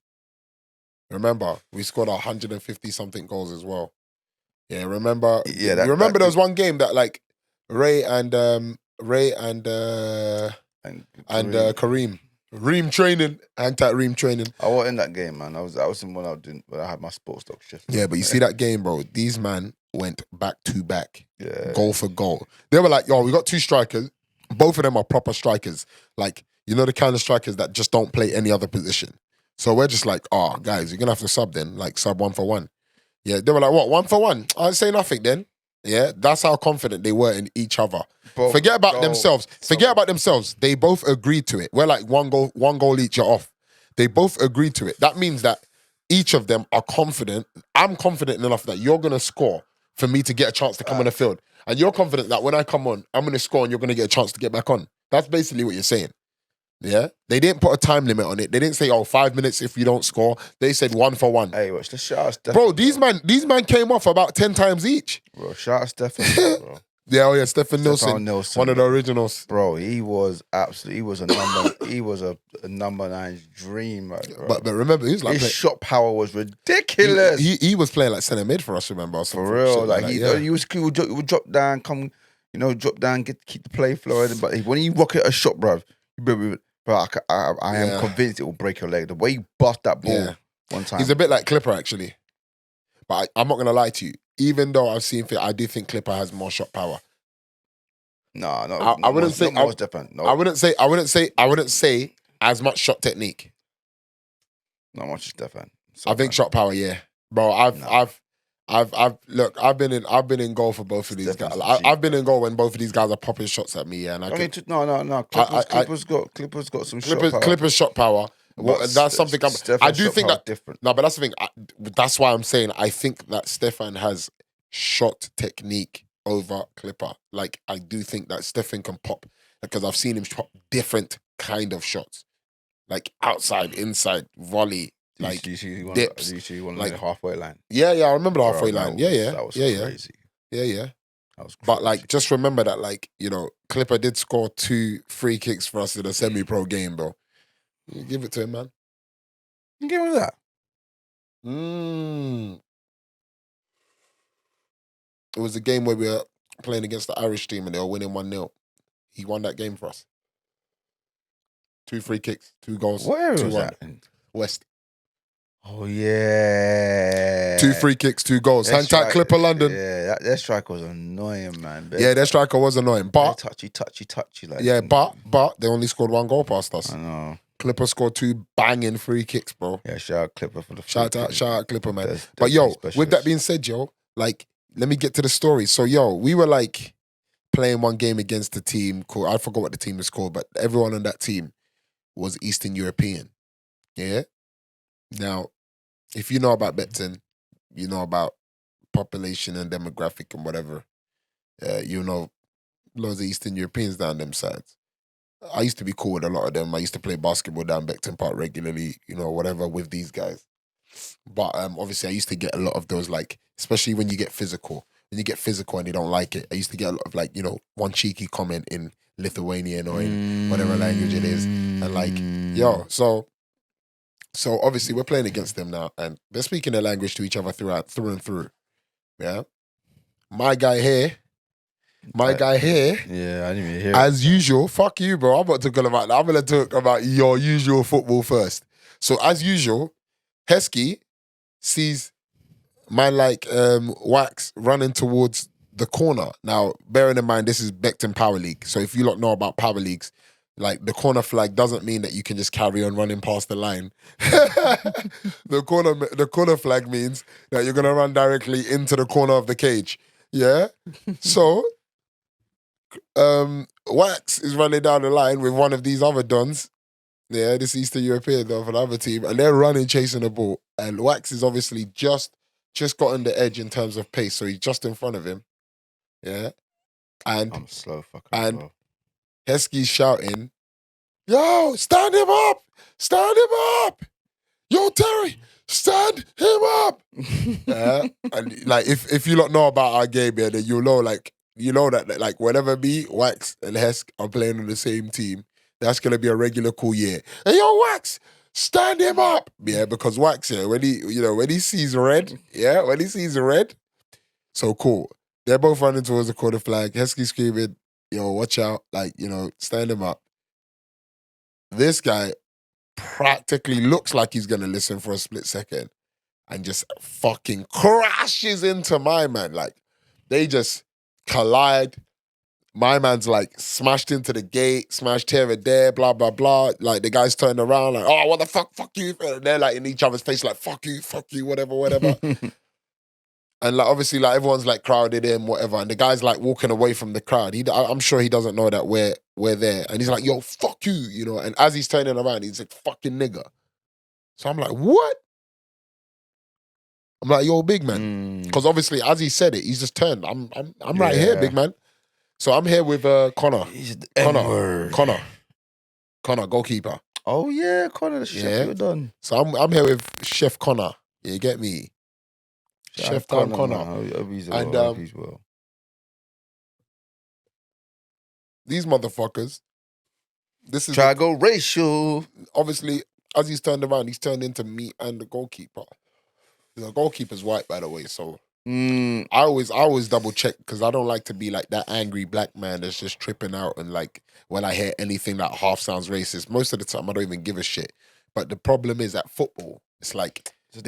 Remember, we scored 150 something goals as well. Yeah, remember? Yeah, You remember there was one game that like Ray and Kareem. Ream training, hang tight Ream training. I was in that game, man. I was in when I doing when I had my sports doc shift. Yeah, but you see that game, bro. These man went back to back, Yeah. goal for goal. They were like, yo, we got two strikers. Both of them are proper strikers. Like, you know, the kind of strikers that just don't play any other position. So we're just like, oh, guys, you're gonna have to sub then, like sub 1 for 1. Yeah, they were like, what, 1 for 1? I'd say nothing then. Yeah, that's how confident they were in each other. Bro, Forget about go. themselves. Forget about themselves. They both agreed to it. We're like one goal each, you're off. They both agreed to it. That means that each of them are confident. I'm confident enough that you're gonna score for me to get a chance to come on the field. And you're confident that when I come on, I'm gonna score and you're gonna get a chance to get back on. That's basically what you're saying. Yeah? They didn't put a time limit on it. They didn't say, 5 minutes if you don't score. They said 1 for 1. Hey, watch the shout out Stefan. Bro, these man came off about 10 times each. Bro, shout out Stefan, bro. Yeah, Stefan Nilsson, one of the originals. Bro, he was a number 9 dream, bro. But remember, he was like his shot power was ridiculous. He was playing like centre mid for us, remember? For real, like he would drop down, drop down, keep the play flowing. But when you rocket a shot, bro, I am convinced it will break your leg. The way he bust that ball one time. He's a bit like Clipper, actually. But I'm not going to lie to you. Even though I've seen fit, I do think Clipper has more shot power. No, I wouldn't say. Not most different. No. I wouldn't say as much shot technique. Not much Stefan. I think shot power, yeah, bro. I've been in goal for both of these guys. I've been in goal when both of these guys are popping shots at me, yeah. And Clippers got some shot power. Clippers shot power. Well, that's something I do think that different. No, but that's the thing. That's why I'm saying I think that Stefan has shot technique over Clipper. Like I do think that Stefan can pop because I've seen him pop different kind of shots, like outside, inside, volley, like dips. You see one like the halfway line. Yeah, I remember the halfway line. That was crazy. Yeah. That was crazy. But like, just remember that, like, you know, Clipper did score 2 free kicks for us in a semi-pro game, bro. You give it to him, man. You give him that. It was a game where we were playing against the Irish team and they were winning 1-0. He won that game for us. 2 free kicks, 2 goals. What area was 2-1. that? West. Oh, yeah. 2 free kicks, 2 goals. Hang tight, Clipper London. Yeah, that striker was annoying, man. Their striker was annoying. But touchy. Like, yeah, but they only scored 1 goal past us. I know. Clipper scored 2 banging free kicks, bro. Yeah, shout out Clipper for the shout out Clipper, man. But yo, with that being said, yo, like, let me get to the story. So yo, we were like playing one game against the team called, I forgot what the team is called, but everyone on that team was Eastern European. Yeah. Now, if you know about Betton, you know about population and demographic and whatever. You know, loads of Eastern Europeans down them sides. I used to be cool with a lot of them. I used to play basketball down Beckton Park regularly, you know, whatever, with these guys. But obviously I used to get a lot of those, like, especially when you get physical. When you get physical and they don't like it, I used to get a lot of, like, you know, one cheeky comment in Lithuanian or in whatever language it is. And like, yo, so obviously we're playing against them now and they're speaking their language to each other through and through. Yeah. My guy here. Yeah, I didn't even hear it. As usual, fuck you, bro. I'm going to talk about your usual football first. So as usual, Heskey sees man like Wax running towards the corner. Now, bearing in mind, this is Beckton Power League. So if you lot know about Power Leagues, like the corner flag doesn't mean that you can just carry on running past the line. The corner flag means that you're going to run directly into the corner of the cage. Yeah? So Wax is running down the line with one of these other dons. Yeah, this Eastern European don for the other team, and they're running, chasing the ball. And Wax is obviously just gotten the edge in terms of pace, so he's just in front of him. Yeah, and I'm slow fucking. And bro. Heskey's shouting, "Yo, stand him up! Stand him up! Yo, Terry, stand him up!" Yeah, and like if you lot know about our game, yeah, then you'll know that like whenever me, Wax, and Hesk are playing on the same team, that's gonna be a regular cool year. Hey, yo, Wax, stand him up. Yeah, because Wax, yeah, when he sees red, so cool. They're both running towards the corner flag. Heskey screaming, yo, watch out. Like, stand him up. This guy practically looks like he's going to listen for a split second and just fucking crashes into my man. Like, they just collide. My man's like smashed into the gate, smashed here and there, blah, blah, blah. Like, the guy's turning around like, oh, what the fuck, you. And they're like in each other's face like, fuck you, whatever. And like, obviously, like, everyone's like crowded in, whatever. And the guy's like walking away from the crowd. I'm sure he doesn't know that we're there. And he's like, yo, fuck you, And as he's turning around, he's like, fucking nigga. So I'm like, what? I'm like, yo, big man. Because obviously, as he said it, he's just turned. I'm right here, big man. So I'm here with Connor. He's the Connor, goalkeeper. Oh yeah, Connor, the chef, you're done. So I'm here with Chef Connor. You get me? Chef Connor. And these motherfuckers. This is try to go racial. Obviously, as he's turned around, he's turned into me and the goalkeeper. The goalkeeper's white, by the way, so I always double check because I don't like to be like that angry black man that's just tripping out and like when I hear anything that half sounds racist. Most of the time, I don't even give a shit. But the problem is at football, it's like the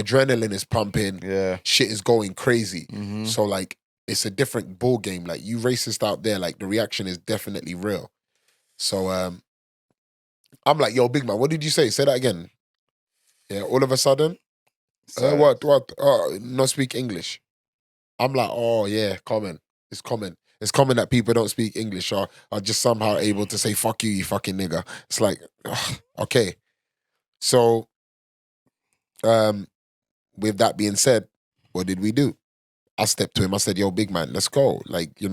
adrenaline is pumping. Yeah, shit is going crazy. Mm-hmm. So like it's a different ball game. Like you racist out there, like the reaction is definitely real. So I'm like, yo, big man, what did you say? Say that again. Yeah, all of a sudden. What? Not speak English. I'm like, oh yeah, common. It's common. It's common that people don't speak English or are just somehow able to say "fuck you, you fucking nigga." It's like, okay. So, with that being said, what did we do? I stepped to him. I said, "Yo, big man, let's go." Like, we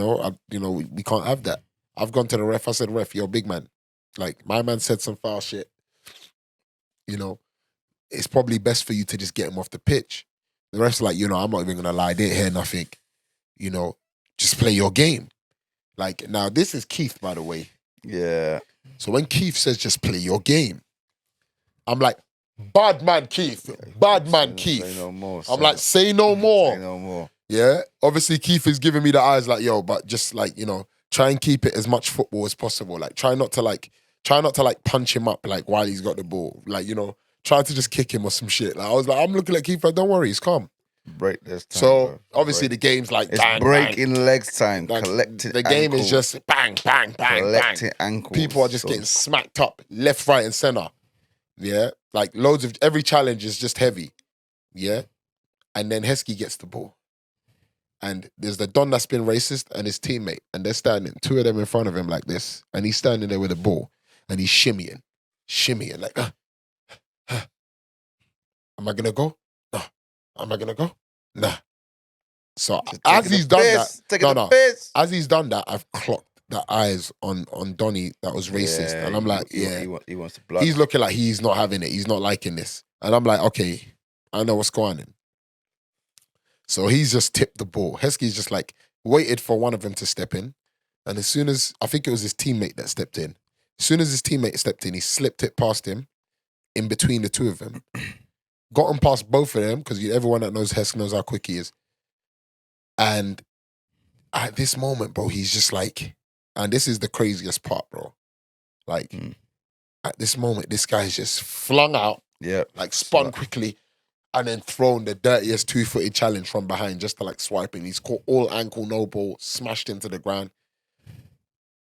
can't have that. I've gone to the ref. I said, "Ref, yo, big man." Like, my man said some foul shit. It's probably best for you to just get him off the pitch. The ref's like, I'm not even going to lie. I didn't hear nothing. Just play your game. Like, now, this is Keith, by the way. Yeah. So when Keith says just play your game, I'm like, bad man, Keith. Bad man, Keith. Say no more. I'm like, say no more. Say no more. Yeah. Obviously, Keith is giving me the eyes like, yo, but just like, try and keep it as much football as possible. Like, try not to punch him up like while he's got the ball. Like, try to just kick him or some shit. Like I was like, I'm looking at Keith like, don't worry, he's calm. Break this time. So bro. obviously the game's like it's bang, breaking bang. legs time. Like, collecting the game ankles. is just bang, bang, bang, collecting bang. Ankles. People are just getting smacked up left, right, and center. Yeah, like loads of every challenge is just heavy. Yeah, and then Heskey gets the ball, and there's the Don that's been racist and his teammate, and they're standing, two of them in front of him like this, and he's standing there with a ball, and he's shimmying like. Am I gonna go? No. Am I gonna go? Nah. So as he's done that, as he's done that, I've clocked the eyes on Donny that was racist, and I'm like, he wants to blood. He's looking like he's not having it. He's not liking this, and I'm like, okay, I know what's going on. So he's just tipped the ball. Heskey's just like waited for one of them to step in, and as soon as I think it was his teammate that stepped in, as soon as his teammate stepped in, he slipped it past him, in between the two of them. Gotten past both of them, because everyone that knows Hesk knows how quick he is. And at this moment, bro, he's just like, and this is the craziest part, bro. Like, at this moment, this guy's just flung out, like spun quickly, and then thrown the dirtiest two-footed challenge from behind just to like swipe him. He's caught all ankle, no ball, smashed into the ground.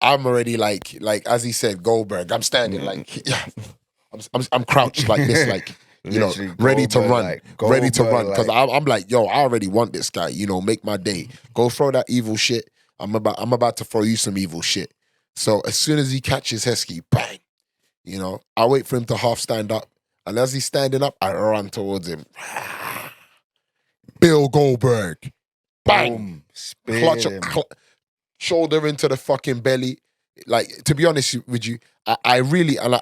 I'm already like as he said, Goldberg. I'm standing like, yeah, I'm crouched like this, like. Ready to run, because I'm like, yo, I already want this guy. Make my day. Go throw that evil shit. I'm about to throw you some evil shit. So as soon as he catches Heskey, bang, I wait for him to half stand up, and as he's standing up, I run towards him. Bill Goldberg, bang, clutch, shoulder into the fucking belly. Like, to be honest with you, I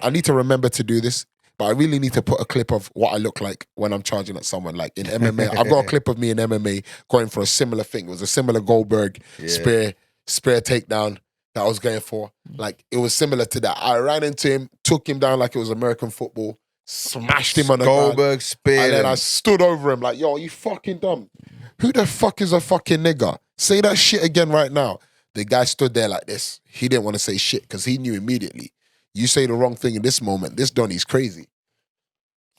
need to remember to do this. But I really need to put a clip of what I look like when I'm charging at someone. Like in MMA, I've got a clip of me in MMA going for a similar thing. It was a similar Goldberg spear takedown that I was going for. Like, it was similar to that. I ran into him, took him down like it was American football, smashed him on the ground. Goldberg speared And then I him. stood over him like, yo, are you fucking dumb? Who the fuck is a fucking nigger? Say that shit again right now. The guy stood there like this. He didn't want to say shit because he knew immediately. You say the wrong thing in this moment, this Donny's crazy.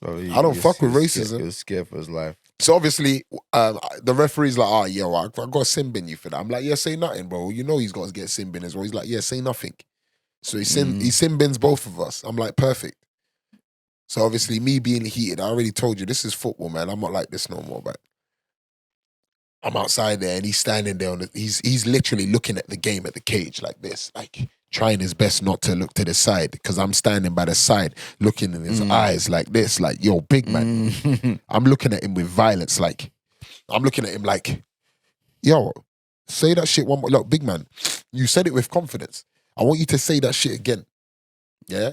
I don't fuck with racism. He was scared for his life. So obviously, the referee's like, oh, yo, I got sin bin you for that. I'm like, yeah, say nothing, bro. You know he's got to get sin bin as well. He's like, yeah, say nothing. So he sin bins both of us. I'm like, perfect. So obviously, me being heated, I already told you, this is football, man. I'm not like this no more, but I'm outside there and he's standing there he's literally looking at the game at the cage like this, like trying his best not to look to the side because I'm standing by the side looking in his eyes like this, like, yo, big man. I'm looking at him with violence, like, I'm looking at him like, yo, say that shit one more. Look, big man, you said it with confidence. I want you to say that shit again. Yeah?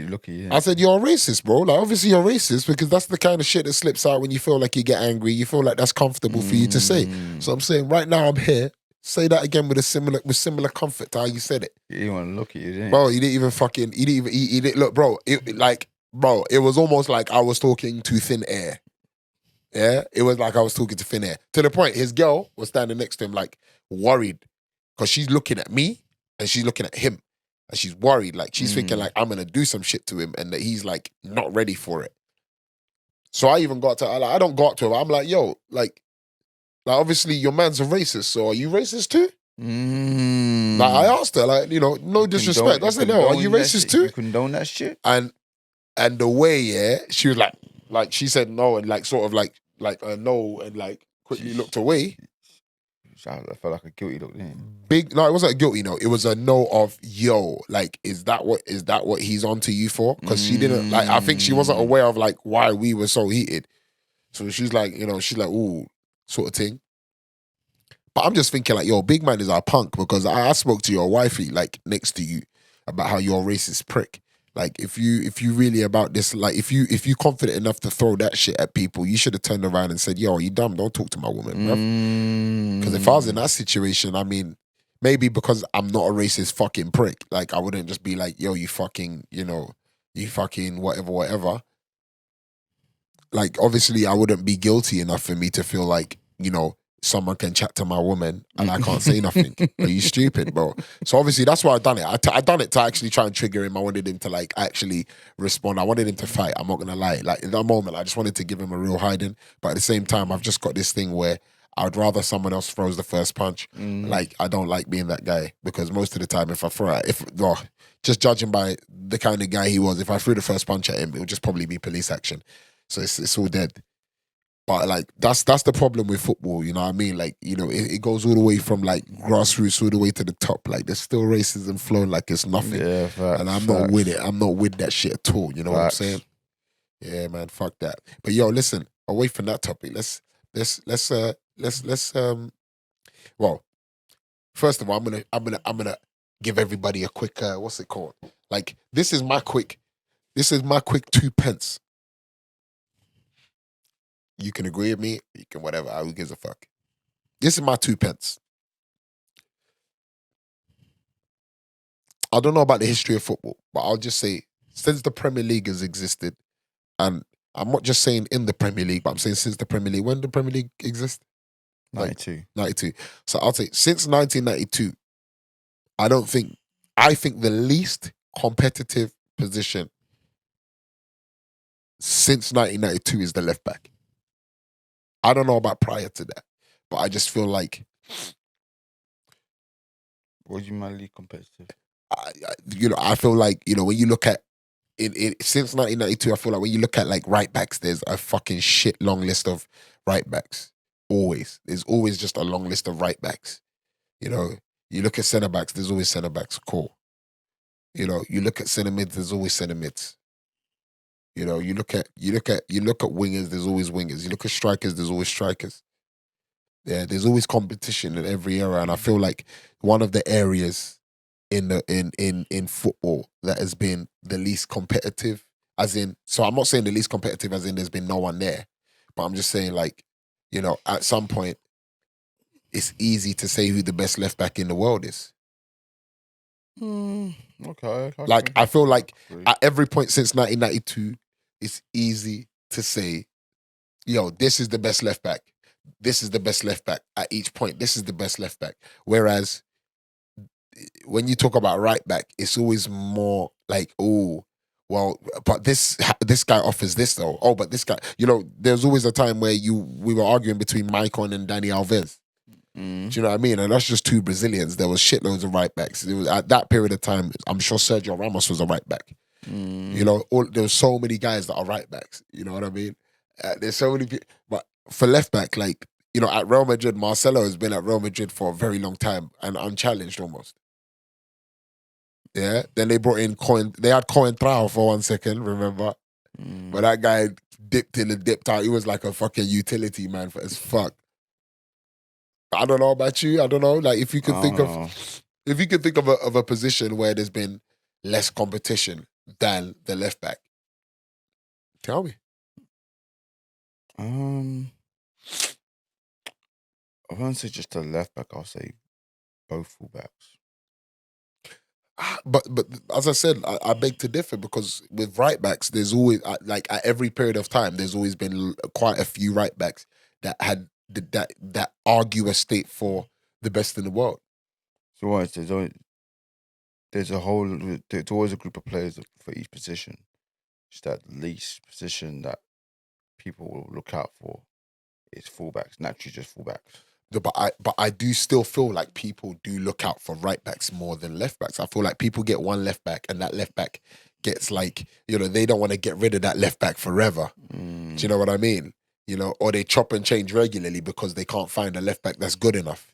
Look at you. I said, you're a racist, bro. Like, obviously you're racist because that's the kind of shit that slips out when you feel like you get angry. You feel like that's comfortable for you to say. So I'm saying, right now I'm here. Say that again with similar comfort to how you said it. He didn't want to look at you, didn't he? Bro, he didn't even fucking, he didn't, look, bro, it was almost like I was talking to thin air. Yeah? It was like I was talking to thin air. To the point, his girl was standing next to him, like, worried because she's looking at me and she's looking at him. And she's worried, like she's thinking like I'm gonna do some shit to him and that he's like not ready for it. So I even got to I don't go up to him. I'm like, yo, like obviously your man's a racist, so are you racist too? Like I asked her, like, you know, no disrespect. I said, no, are you racist too? You condone that shit? And the way, yeah, she was like she said no and like sort of like no and like quickly looked away. I felt like a guilty look, didn't No, it wasn't a guilty no. It was a no of, yo, like, is that what he's onto you for? Because she didn't, like, I think she wasn't aware of, like, why we were so heated. So she's like, you know, she's like, ooh, sort of thing. But I'm just thinking, like, yo, big man is our punk because I spoke to your wifey, like, next to you about how you're a racist prick. Like, if you really about this, like, if you confident enough to throw that shit at people, you should have turned around and said, yo, are you dumb? Don't talk to my woman, bruv. Because if I was in that situation, I mean, maybe because I'm not a racist fucking prick, like, I wouldn't just be like, yo, you fucking, you know, you fucking whatever. Like, obviously, I wouldn't be guilty enough for me to feel like, you know, someone can chat to my woman and I can't say nothing. Are you stupid, bro? So obviously that's why I done it. I done it to actually try and trigger him. I wanted him to like actually respond. I wanted him to fight. I'm not gonna lie. Like in that moment, I just wanted to give him a real hiding. But at the same time, I've just got this thing where I'd rather someone else throws the first punch. Like I don't like being that guy because most of the time, if I throw it, just judging by the kind of guy he was, if I threw the first punch at him, it would just probably be police action. So it's all dead. But like that's the problem with football, you know what I mean? Like, you know, it goes all the way from like grassroots all the way to the top. Like there's still racism flowing like it's nothing. Yeah, facts, and I'm not with it. I'm not with that shit at all. You know what I'm saying? Yeah, man, fuck that. But yo, listen, away from that topic, let's well, first of all, I'm gonna give everybody a quick what's it called? Like this is my quick 2 pence. You can agree with me, you can whatever, who gives a fuck. This is my 2 pence. I don't know about the history of football, but I'll just say, since the Premier League has existed, and I'm not just saying in the Premier League, but I'm saying since the Premier League, when did the Premier League exist? 92. 92. So I'll say, since 1992, I think the least competitive position since 1992 is the left back. I don't know about prior to that, but I just feel like... What do you mean league competitive? I feel like, you know, when you look at it since 1992, I feel like when you look at like right backs, there's a fucking shit long list of right backs. Always. There's always just a long list of right backs. You know, you look at centre backs, there's always centre backs. Cool. You know, you look at centre mids, there's always centre mids. You know, you look at wingers, there's always wingers. You look at strikers, there's always strikers. Yeah, there's always competition in every era, and I feel like one of the areas in football that has been the least competitive, as in, so I'm not saying the least competitive as in there's been no one there, but I'm just saying like, you know, at some point, it's easy to say who the best left back in the world is. Okay. Like, I feel like agree. at every point since 1992, it's easy to say, yo, this is the best left back. This is the best left back. At each point, this is the best left back. Whereas when you talk about right back, it's always more like, oh, well, but this guy offers this though. Oh, but this guy, there's always a time where we were arguing between Maicon and Dani Alves. Do you know what I mean? And that's just two Brazilians. There was shitloads of right backs. It was at that period of time. I'm sure Sergio Ramos was a right back. There's so many guys that are right backs. You know what I mean? There's so many people. But for left back, like, at Real Madrid, Marcelo has been at Real Madrid for a very long time and unchallenged almost. Yeah. Then they brought in Cohen. They had Coentrao for 1 second, remember? But that guy dipped in and dipped out. He was like a fucking utility man as fuck. I don't know about you. I don't know. Like, if you could think of a position where there's been less competition than the left back, tell me. I won't say just the left back. I'll say both fullbacks. But as I said, I beg to differ, because with right backs, there's always, like, at every period of time, there's always been quite a few right backs that had that argue a state for the best in the world. So what? There's always a group of players for each position. Just that least position that people will look out for is fullbacks. Naturally, just fullbacks. But I do still feel like people do look out for right backs more than left backs. I feel like people get one left back, and that left back gets, like, they don't want to get rid of that left back forever. Do you know what I mean? Or they chop and change regularly because they can't find a left back that's good enough.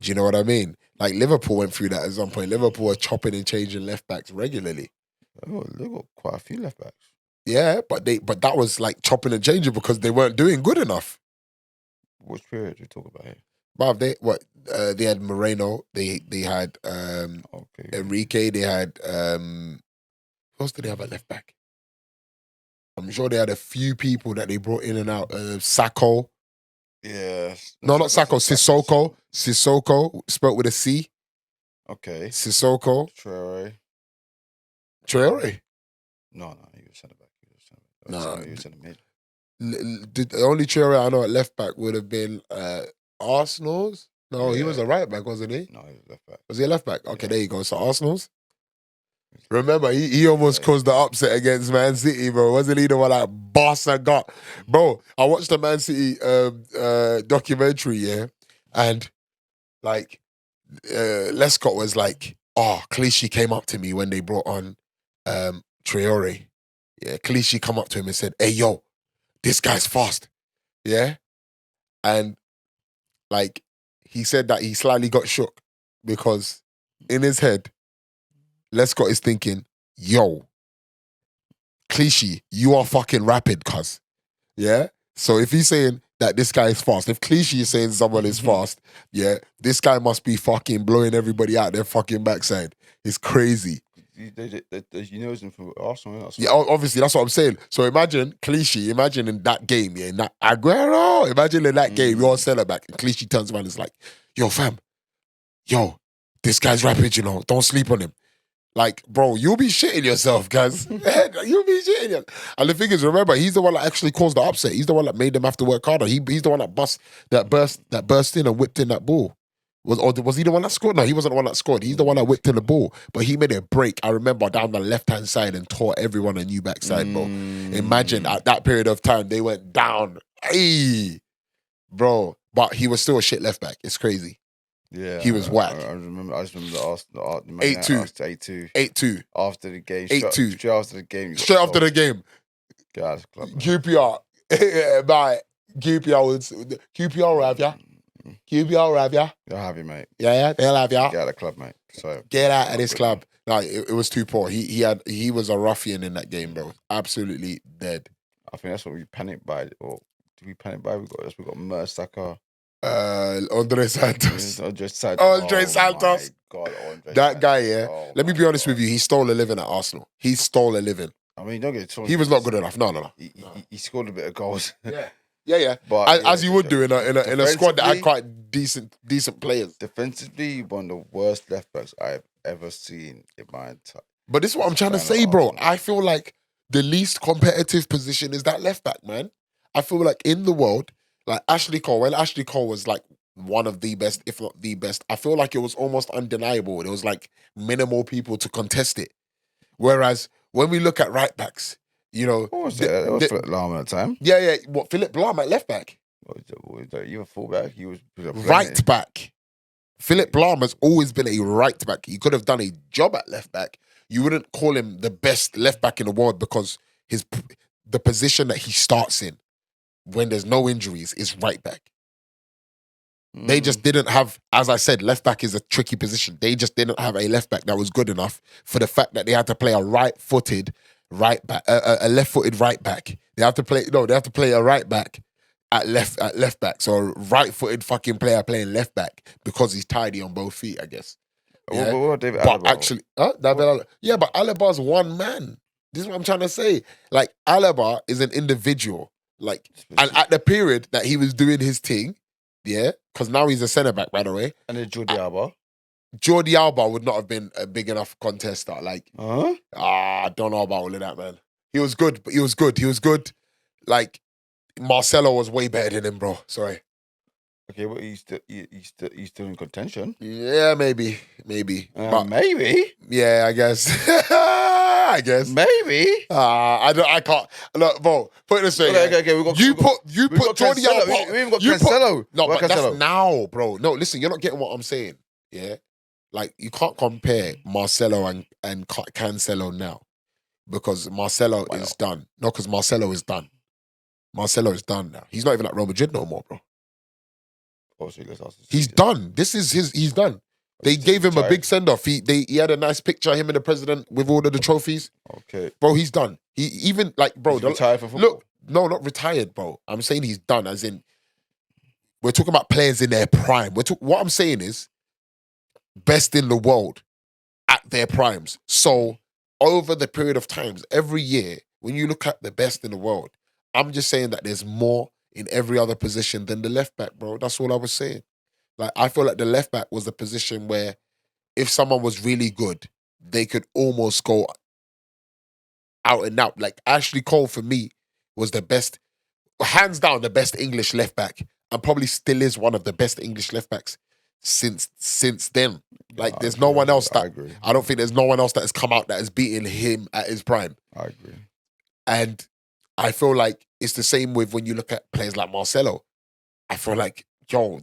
Do you know what I mean? Like, Liverpool went through that at some point. Liverpool are chopping and changing left backs regularly. They've got quite a few left backs. Yeah, but that was like chopping and changing because they weren't doing good enough. Which period are we talking about here? Bob, they had Moreno, they had Enrique, they had who else did they have at left back? I'm sure they had a few people that they brought in and out. Sacco. Yeah. No, not Sacco. Sissoko. Sissoko, spelled with a C. Okay. Sissoko. Traore? No, he was centre back. No. He was centre mid. The only Traore I know at left back would have been Arsenal's. No, he was a right back, wasn't he? No, he was left back. Was he a left back? Okay, there you go. So Arsenal's. Remember, he almost caused the upset against Man City, bro. Wasn't he the one that Barca got? Bro, I watched the Man City documentary, yeah, and like Lescott was like, Clichy came up to me when they brought on Traore. Yeah, Clichy come up to him and said, "Hey, yo, this guy's fast." Yeah, and like he said that he slightly got shook because in his head, Lescott is thinking, yo, Clichy, you are fucking rapid, cuz. Yeah? So if he's saying that this guy is fast, if Clichy is saying someone is fast, yeah, this guy must be fucking blowing everybody out their fucking backside. It's crazy. You know him from Arsenal. Yeah, obviously, that's what I'm saying. So imagine Clichy, imagine in that game, yeah, in that Aguero, imagine in that game, you're a centre back, and Clichy turns around and is like, yo, fam, yo, this guy's rapid, don't sleep on him. Like, bro, you'll be shitting yourself, guys. You'll be shitting yourself. And the thing is, remember, he's the one that actually caused the upset. He's the one that made them have to work harder. He's the one that burst in and whipped in that ball. Was he the one that scored? No, he wasn't the one that scored. He's the one that whipped in the ball. But he made a break, I remember, down the left-hand side and tore everyone a new backside, bro. Imagine at that period of time, they went down. Hey, bro. But he was still a shit left back. It's crazy. Yeah, he was whack. I just remember the Arsenal 8-2. 8-2. After the game. 8-2. Straight after the game. Straight after the game. God, club. QPR. Bye. QPR will have ya. QPR will have ya. They'll have you, mate. Yeah, they'll have ya. Get out of the club, mate. So get out of this club. No, it was too poor. He was a ruffian in that game, bro. Absolutely dead. I think that's what we panicked by. Or did we panic by? We got Mertesacker. Andre Santos. Andre Santos. My God, that guy, yeah. Let me be honest with you. He stole a living at Arsenal. He stole a living. I mean, don't get it wrong. He was not good enough. No. He scored a bit of goals. Yeah. But as you would do in a squad that had quite decent players. Defensively, one of the worst left backs I've ever seen in my entire. But this is what I'm trying to say, bro. I feel like the least competitive position is that left back, man. I feel like in the world, like Ashley Cole, when Ashley Cole was like one of the best, if not the best, I feel like it was almost undeniable. There was like minimal people to contest it. Whereas when we look at right backs, you know, What was that? It was Philip Lahm at the time. yeah. What, Philip Lahm at left back? What was that? You were fullback. He was Right back. Philip Lahm has always been a right back. He could have done a job at left back. You wouldn't call him the best left back in the world because the position that he starts in when there's no injuries is right back. They just didn't have, as I said, left back is a tricky position. They just didn't have a left back that was good enough for the fact that they had to play a right-footed right back, a left-footed right back. They have to play a right back at left back. So a right-footed fucking player playing left back because he's tidy on both feet, I guess. Yeah? What David But Alaba? actually, yeah, but Alaba's one man. This is what I'm trying to say. Like Alaba is an individual. Like, and at the period that he was doing his thing, yeah, because now he's a centre back, by the way. And then Jordi Alba. Jordi Alba would not have been a big enough contester. Like, Huh? I don't know about all of that, man. He was good, but he was good. He was good. Like, Marcelo was way better than him, bro. Sorry. Okay, but he's still in contention. Yeah, maybe. But Maybe. yeah, I guess. I guess. Maybe. I can't. Look, bro, put it this way. Okay. You put Jordi Alba. We even got Cancelo. No, but Cancelo. that's now, bro. No, listen, you're not getting what I'm saying. Yeah? Like, you can't compare Marcelo and Cancelo now because Marcelo is done. No, because Marcelo is done. Marcelo is done now. He's not even at Real Madrid no more, bro. He's done. He's done. They gave him a big send-off. He had a nice picture of him and the president with all of the trophies. Okay. Bro, he's done. He even, like, bro. He's retired for football? Look, no, not retired, bro. I'm saying he's done, as in, we're talking about players in their prime. What I'm saying is, best in the world at their primes. So, over the period of times, every year, when you look at the best in the world, I'm just saying that there's more in every other position than the left back, bro. That's all I was saying. Like, I feel like the left back was the position where if someone was really good, they could almost go out and out. Like, Ashley Cole, for me, was the best, hands down, the best English left back, and probably still is one of the best English left backs since then. Like, there's no one else that, I don't think there's no one else that has come out that has beaten him at his prime. I agree. And I feel like it's the same with when you look at players like Marcelo. I feel like,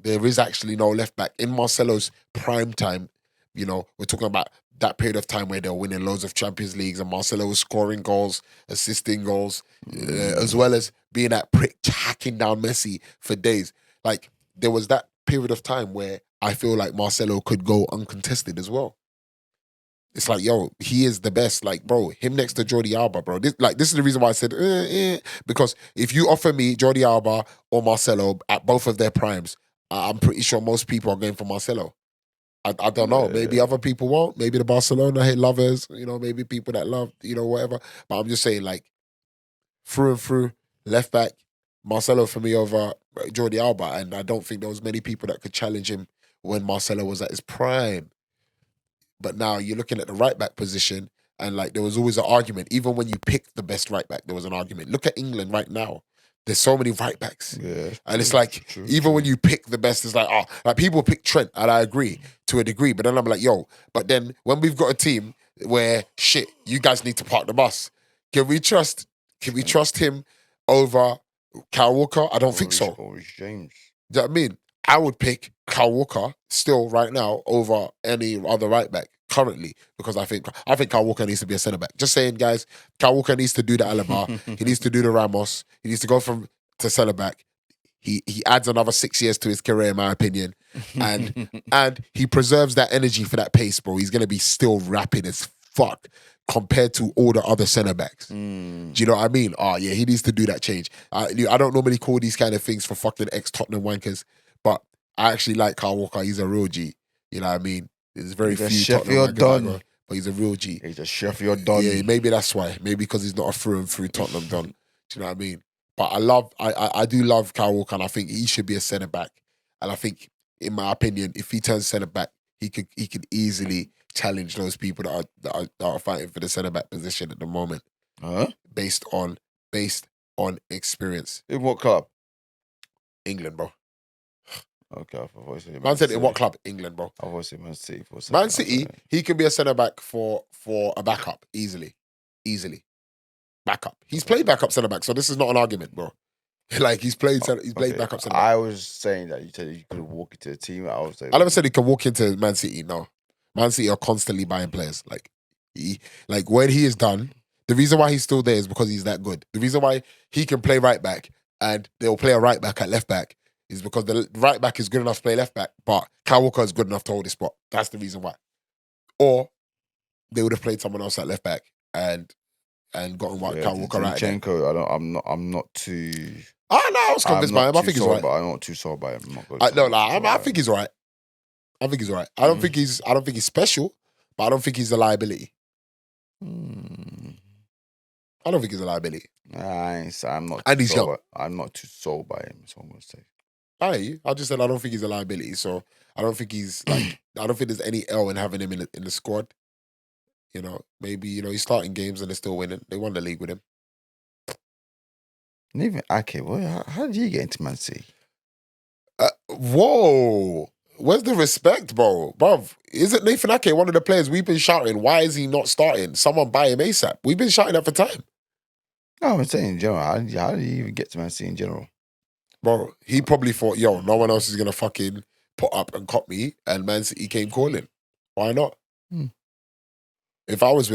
there is actually no left back. In Marcelo's prime time, you know, we're talking about that period of time where they were winning loads of Champions Leagues and Marcelo was scoring goals, assisting goals, as well as being that prick hacking down Messi for days. Like, there was that period of time where I feel like Marcelo could go uncontested as well. It's like, he is the best. Like, bro, him next to Jordi Alba, bro. This is the reason why I said, because if you offer me Jordi Alba or Marcelo at both of their primes, I'm pretty sure most people are going for Marcelo. I don't know. Maybe other people won't. Maybe the Barcelona lovers, you know, maybe people that love, you know, whatever. But I'm just saying, like, through and through, left back, Marcelo for me over Jordi Alba. And I don't think there was many people that could challenge him when Marcelo was at his prime. But now you're looking at the right back position, and like there was always an argument. Even when you picked the best right back, there was an argument. Look at England right now. There's so many right backs. Yeah. And it's like, even when you pick the best, it's like, like people pick Trent, and I agree to a degree. But then I'm like, but then when we've got a team where, you guys need to park the bus. Can we trust him over Kyle Walker? I don't think so. Or James. Do you know what I mean? I would pick Kyle Walker still right now over any other right back currently because I think Kyle Walker needs to be a centre back. Just saying, guys, Kyle Walker needs to do the Alaba. He needs to do the Ramos. He needs to go to centre back. He adds another 6 years to his career, in my opinion, and he preserves that energy for that pace, bro. He's gonna be still rapid as fuck compared to all the other centre backs. Do you know what I mean? He needs to do that change. I don't normally call these kind of things for fucking ex-Tottenham wankers, but I actually like Kyle Walker. He's a real G. You know what I mean? There's very few Tottenham wankers, but he's a real G. He's a Sheffield Don. Yeah, maybe that's why. Maybe because he's not a through and through Tottenham Don. Do you know what I mean? But I do love Kyle Walker, and I think he should be a centre back. And I think, in my opinion, if he turns centre back, he could easily challenge those people that are fighting for the centre back position at the moment Huh? based on experience. In what club? England, bro. Okay, I thought you said Man said in City. what club? England, bro. I thought you said Man City for a second. Man I was City, like, he can be a centre back for a backup easily. Backup. He's played backup centre back, so this is not an argument, bro. Like he's played okay. backup centre back. I was saying that you said you could walk into the team. I was saying I never said he can walk into Man City. No, Man City are constantly buying players. Like when he is done, the reason why he's still there is because he's that good. The reason why he can play right back and they'll play a right back at left back is because the right back is good enough to play left back, but Kyle Walker is good enough to hold his spot. That's the reason why. Or they would have played someone else at left back and gotten Kyle Walker right there. Zinchenko, I'm not too. I was convinced by him. I think he's right. I'm not too sold by him. I think he's right. I think he's right. I don't think he's special, but I don't think he's a liability. I don't think he's a liability. I'm not. And he's young. I'm not too sold by him. So I'm gonna say. I just said I don't think he's a liability. So I don't think he's like. I don't think there's any L in having him in the squad. You know, maybe he's starting games and they're still winning. They won the league with him. And even Ake, how did he get into Man City? Whoa. Where's the respect, bro? Bruv, isn't Nathan Ake one of the players we've been shouting? Why is he not starting? Someone buy him ASAP. We've been shouting that for time. No, I'm saying in general. How did he even get to Man City in general? Bro, he probably thought, yo, no one else is going to fucking put up and cop me. And Man City came calling. Why not? If I was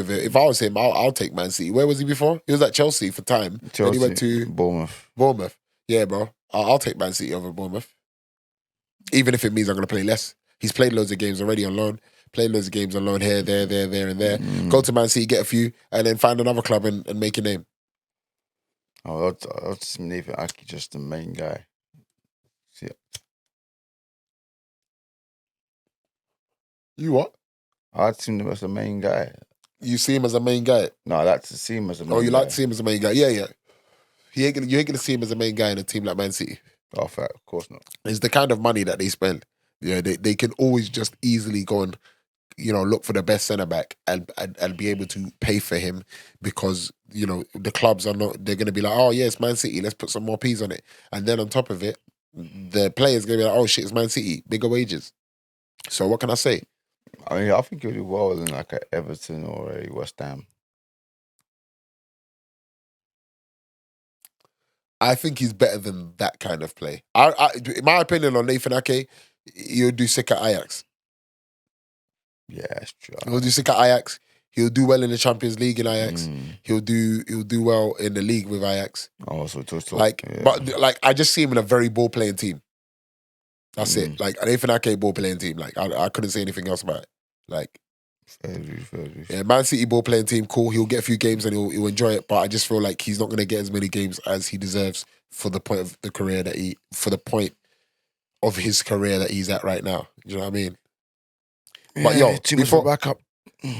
him, I'll take Man City. Where was he before? He was at Chelsea for time. Then he went to Bournemouth. Yeah, bro. I'll take Man City over Bournemouth. Even if it means I'm going to play less. He's played loads of games already on loan. Played loads of games on loan here, there, and there. Go to Man City, get a few, and then find another club and make a name. Oh, I'll just leave it Ake just the main guy. See it. You what? I'd see him as the main guy. You see him as a main guy? No, I like to see him as a main guy. Oh, you like to see him as a main guy? Yeah. You ain't gonna see him as a main guy in a team like Man City. Oh, fact, of course not. It's the kind of money that they spend. Yeah, they can always just easily go and look for the best centre back and be able to pay for him because the clubs are not. They're gonna be like, oh yeah, it's Man City. Let's put some more P's on it, and then on top of it, the players gonna be like, oh shit, it's Man City, bigger wages. So what can I say? I mean, I think he'll do well in like a Everton or a West Ham. I think he's better than that kind of play. In my opinion on Nathan Ake, he'll do sick at Ajax. Yeah, that's true. He'll do sick at Ajax. He'll do well in the Champions League in Ajax. He'll do well in the league with Ajax. Oh, so but I just see him in a very ball playing team. That's it. Like Nathan Ake ball playing team. Like I couldn't say anything else about it. Like fair. Yeah, Man City ball playing team, cool. He'll get a few games and he'll enjoy it. But I just feel like he's not going to get as many games as he deserves for the point of the career of his career that he's at right now. Do you know what I mean? But yo,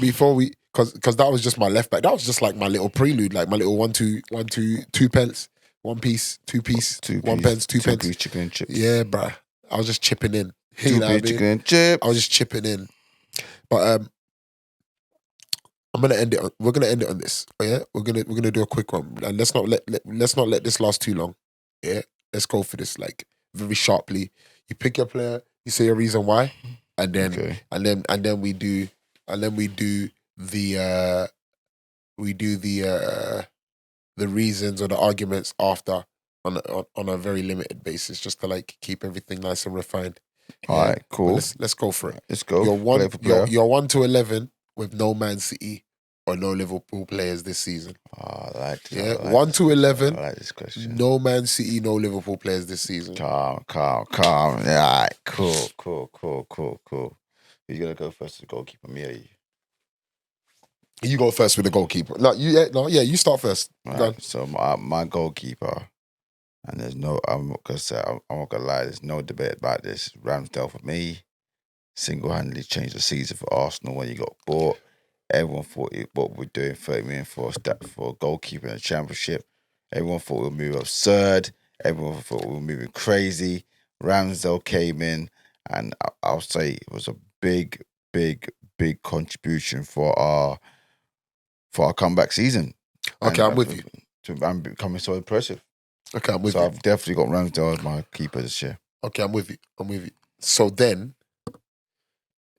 before we, because that was just my left back. That was just like my little prelude, like my little 1 2 2 pence, 1 piece, 2 piece, 1 pence, 2 pence, chicken and chips. Yeah, bruh. I was just chipping in. 2 piece chicken and chips. I was just chipping in. But I'm gonna end it. We're gonna end it on this. Yeah, we're gonna do a quick one, and let's not let this last too long. Yeah, let's go for this like very sharply. You pick your player, you say a reason why, and then we do the reasons or the arguments after on a very limited basis, just to like keep everything nice and refined. All right, cool. Let's go for it. Let's go. You're 1 to 11 with no Man City or no Liverpool players this season. Oh, I like this. Yeah, 1 to 11. I like this question. No Man City, no Liverpool players this season. Calm. Yeah, cool. Who's gonna go first as the goalkeeper, me or you? You go first with the goalkeeper. You start first. Right, so my goalkeeper, and there's no, I'm not gonna lie, there's no debate about this. Ramsdale for me, single-handedly changed the season for Arsenal when he got bought. Everyone thought what we're doing 30 million for a goalkeeper in the Championship. Everyone thought we were moving absurd. Everyone thought we were moving crazy. Ramsdale came in, and I'll say it was a big big contribution for our comeback season. Okay, I'm with you. And becoming so impressive. Okay, I'm with So you. I've definitely got Ramsdale as my keeper this year. Okay, I'm with you. So then,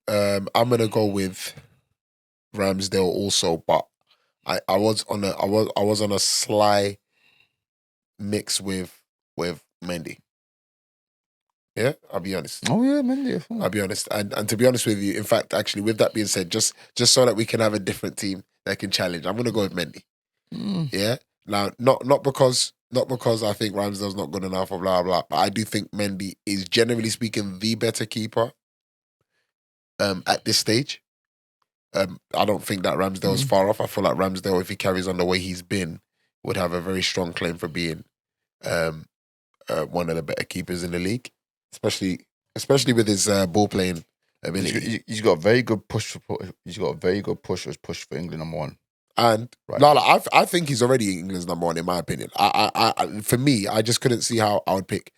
I'm gonna go with Ramsdale also, but I was on a sly mix with Mendy. Yeah, I'll be honest. Oh yeah, Mendy. I'll be honest, and to be honest with you, in fact, actually, with that being said, just so that we can have a different team that can challenge, I'm gonna go with Mendy. Yeah. Now, not because I think Ramsdale's not good enough or blah blah, but I do think Mendy is generally speaking the better keeper. At this stage, I don't think that Ramsdale's far off. I feel like Ramsdale, if he carries on the way he's been, would have a very strong claim for being one of the better keepers in the league, especially with his ball playing ability. He's got a very good push push for England #1. And Right. no, I think he's already England's #1 in my opinion. I for me, I just couldn't see how I would pick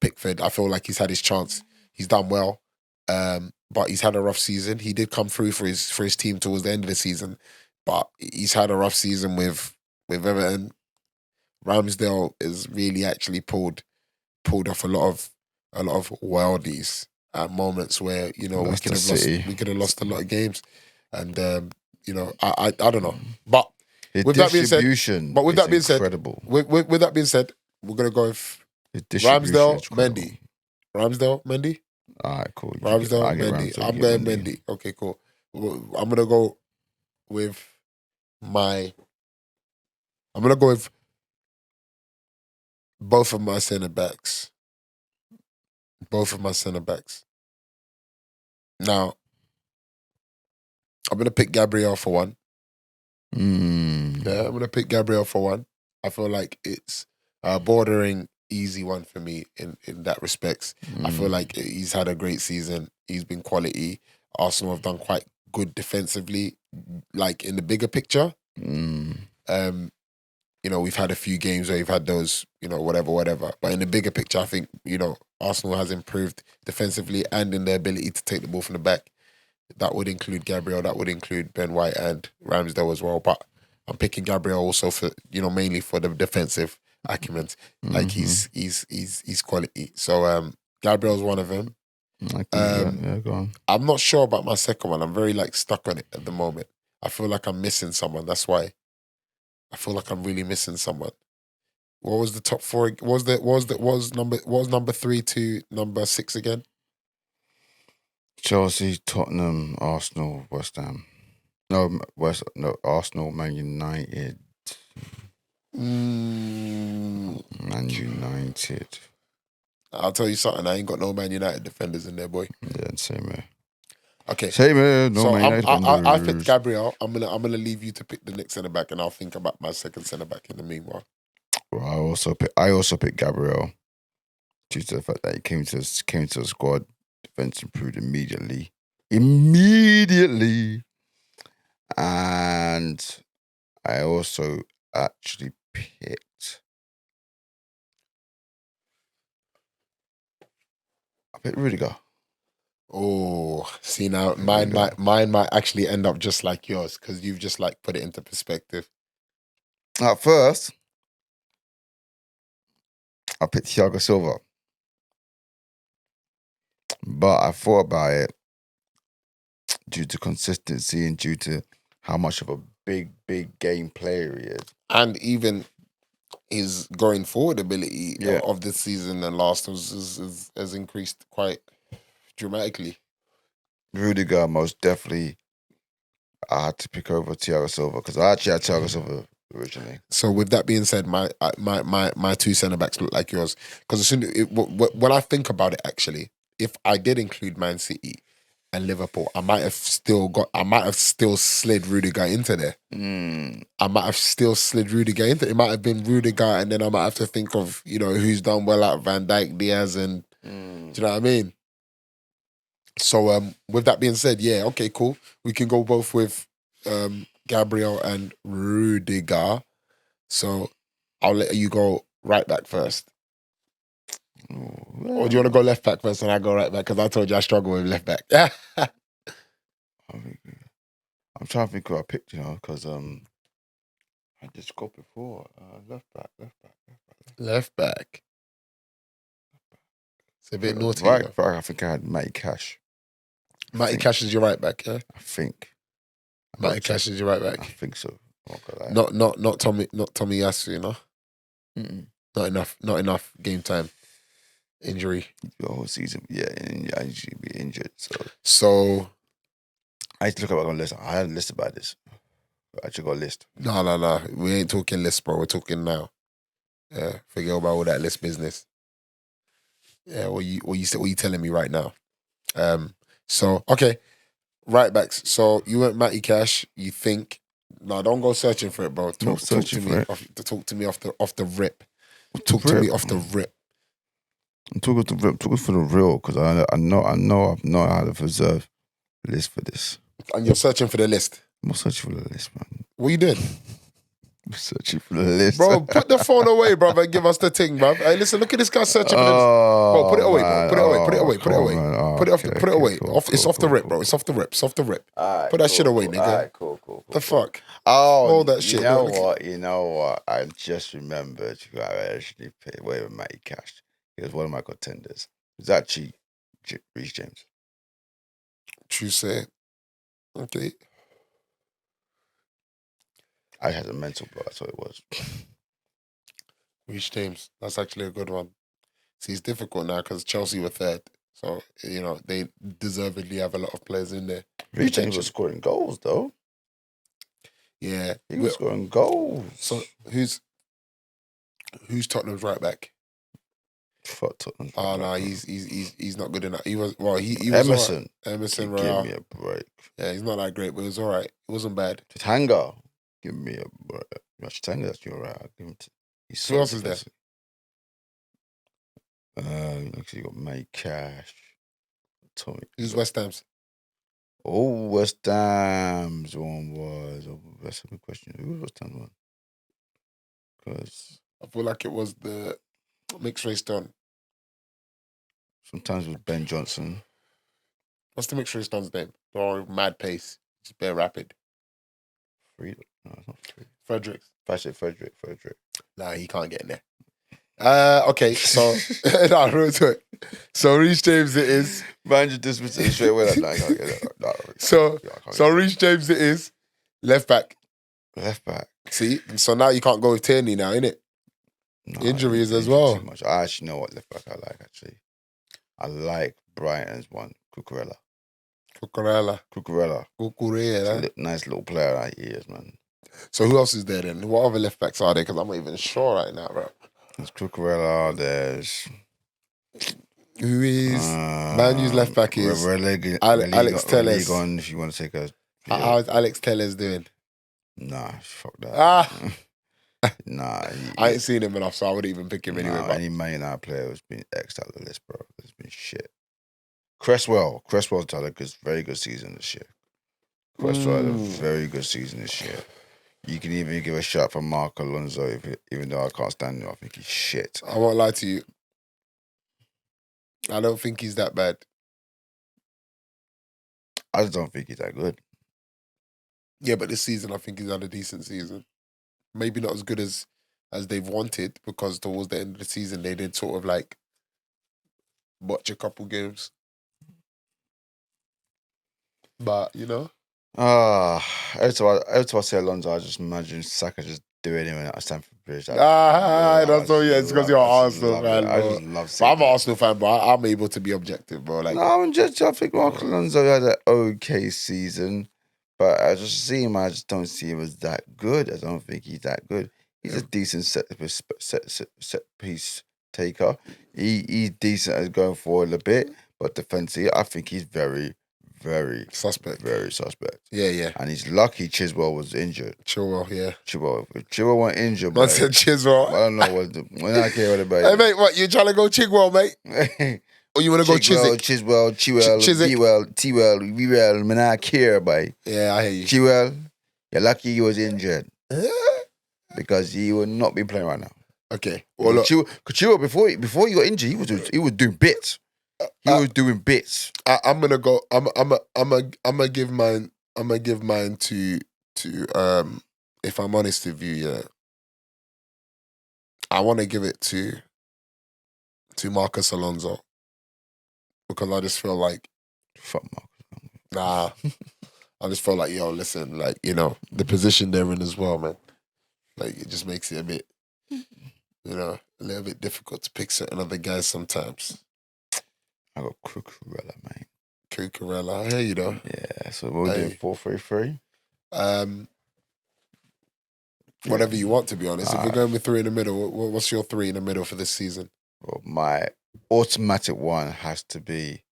Pickford. I feel like he's had his chance. He's done well, but he's had a rough season. He did come through for his team towards the end of the season, but he's had a rough season with Everton. Ramsdale is really actually pulled off a lot of worldies at moments where we could have lost a lot of games, and I don't know, but with that being said, incredible. With that being said, we're gonna go with Ramsdale, Mendy. Ramsdale, Mendy. All right, cool. Ramsdale, Mendy. I'm going Mendy. Okay, cool. I'm gonna go with both of my centre backs. Now, I'm gonna pick Gabriel for one. Yeah, I'm gonna pick Gabriel for one. I feel like it's a bordering easy one for me in that respects. I feel like he's had a great season. He's been quality. Arsenal have done quite good defensively, like in the bigger picture. We've had a few games where we've had those, whatever. But in the bigger picture, I think, Arsenal has improved defensively and in their ability to take the ball from the back. That would include Gabriel, that would include Ben White and Ramsdale as well. But I'm picking Gabriel also for, mainly for the defensive acumen. Like he's quality. So Gabriel's one of them. Go on. I'm not sure about my second one. I'm very stuck on it at the moment. I feel like I'm missing someone. That's why. I feel like I'm really missing someone. What was the top four? What was number 3 to number 6 again? Chelsea, Tottenham, Arsenal, West Ham. Arsenal, Man United. Man United. I'll tell you something. I ain't got no Man United defenders in there, boy. Yeah, same here. Okay, same here. No so Man United defenders. I picked Gabriel. I'm gonna leave you to pick the next centre back, and I'll think about my second centre back in the meanwhile. Well, I also picked Gabriel due to the fact that he came to the squad. Defense improved immediately, and I also actually picked. I picked Rudiger. Oh, see now, mine might actually end up just like yours because you've just put it into perspective. At first, I picked Thiago Silva, but I thought about it due to consistency and due to how much of a big game player he is, and even his going forward ability of this season and last has increased quite dramatically. Rudiger, most definitely, I had to pick over Thiago Silva because I actually had Thiago Silva originally. So with that being said, my two centre backs look like yours because when I think about it, actually, if I did include Man City and Liverpool, I might have still slid Rudiger into there. I might have still slid Rudiger into. It might have been Rudiger, and then I might have to think of who's done well at Van Dijk, Diaz, and do you know what I mean? So with that being said, yeah, okay, cool. We can go both with Gabriel and Rudiger. So I'll let you go right back first. Or do you want to go left back first and I go right back? Because I told you I struggle with left back. I'm trying to think who I picked, because I just got before left back. Left back. It's a bit naughty. Right back, I think I had Matty Cash. Matty Cash is your right back, yeah? I think. Matty Cash is your right I back. think so. Not Tommy Yasu, you know? Mm-mm. Not enough game time. Injury. The whole season, yeah, and I usually be injured. So I used to look at my list. I had a list about this. I actually got a list. No. We ain't talking list, bro. We're talking now. Yeah, forget about all that list business. Yeah, what you telling me right now? So okay, right backs. So you went Matty Cash. You think? No, don't go searching for it, bro. Talk to me off the rip. Talk to me off the rip. I'm talking for the real, because I know how to preserve a list for this. And you're searching for the list. I'm not searching for the list, man. What you doing? I'm searching for the list, bro. Put the phone away, bro, and give us the thing, bro. Hey, listen, look at this guy searching for the list. Bro, put it away, bro. Put it away. Put it away. Put it away. Put it away. It's off the rip, bro. It's off the rip. It's off the rip. Right, put that shit away, nigga. All right, cool. The fuck? Oh, all that shit. You know what? I just remembered who I actually paid away with Matty Cash. He was one of my contenders. It was actually Reece James. True say. Okay. I had a mental block, that's what it was. Reece James. That's actually a good one. See, it's difficult now because Chelsea were third. So, they deservedly have a lot of players in there. Reece James was scoring goals, though. Yeah. He was scoring goals. So, who's Tottenham's right back? Fuck Tottenham. Oh, no, he's not good enough. He was Emerson. Right. Emerson, Royale. Give me a break. Yeah, he's not that great, but it was all right. It wasn't bad. Tanga. Give me a break. Tanga, that's your right. Give him who else is there? Actually, you got Matty Cash. Tommy. Who's West Ham's? Oh, West Ham's one was. That's a good question. Who was West Ham's one? Because I feel like it was the mixed race done. Sometimes with Ben Johnson. What's the mixed race done's name? Or mad pace. Just bare rapid. Freedom. No, it's not Freedom. Fredericks. If I say Frederick. Nah, he can't get in there. Okay, so no, real talk. So Reece James it is. Man, just dismissed it straight away. Like, I can't get it. So Reece James it is. Left back. See, so now you can't go with Tierney now, innit? No, injuries as well. Too much. I actually know what left back I like. Actually, I like Brighton's one, Cucurella. Nice little player that he is, man. So who else is there then? What other left backs are there? Because I'm not even sure right now, bro. There's Cucurella. There's who is Man U's left back is Alex Telles. If you want to take a how's Alex Telles doing? Nah, fuck that. Nah, I ain't seen him enough, so I wouldn't even pick him anyway. Any Man United player has been X'd out of the list, bro. It's been shit. Cresswell's had a very good season this year. Cresswell had a very good season this year. You can even give a shout for Mark Alonso, even though I can't stand him. I think he's shit. I won't lie to you. I don't think he's that bad. I just don't think he's that good. Yeah, but this season I think he's had a decent season. Maybe not as good as they've wanted, because towards the end of the season they did sort of like watch a couple games. But, every time I say Alonso, I just imagine Saka just doing him at Stamford Bridge. That's all. Yeah, it's because you're an Arsenal fan, bro. I just love seeing I'm an Arsenal fan, but I'm able to be objective, bro. Like, no, I think Mark Alonso had an okay season, but I just see him. I just don't see him as that good. I don't think he's that good. He's a decent set piece taker. He's decent at going forward a bit, but defensively, I think he's very, very suspect. Very suspect. Yeah. And he's lucky Chiswell was injured. Chilwell, yeah. If Chilwell wasn't injured, I said Chiswell. I don't know when I care what about it. Hey, mate, what? You trying to go Chigwell, mate? Or you want to go Chiswick? Chiswell, T-Well, man, I care, boy. Yeah, I hear you. Chilwell, you're lucky he was injured. Because he would not be playing right now. Okay. Well, look. Chilwell, before he got injured, he was doing bits. He was doing bits. I'm gonna go. I'm gonna give mine. I'm gonna give mine to. If I'm honest with you, yeah, I want to give it to Marcus Alonso because I just feel like Fuck Marcus. nah. I just felt like, yo, listen, like, you know, the position they're in as well, man. Like, it just makes it a bit, you know, a little bit difficult to pick certain other guys sometimes. I got Cucurella, man. Cucurella, I hear you though. Yeah, so we're doing 4-3-3. Whatever you want, to be honest. If you're going with three in the middle, what's your three in the middle for this season? Well, my automatic one has to be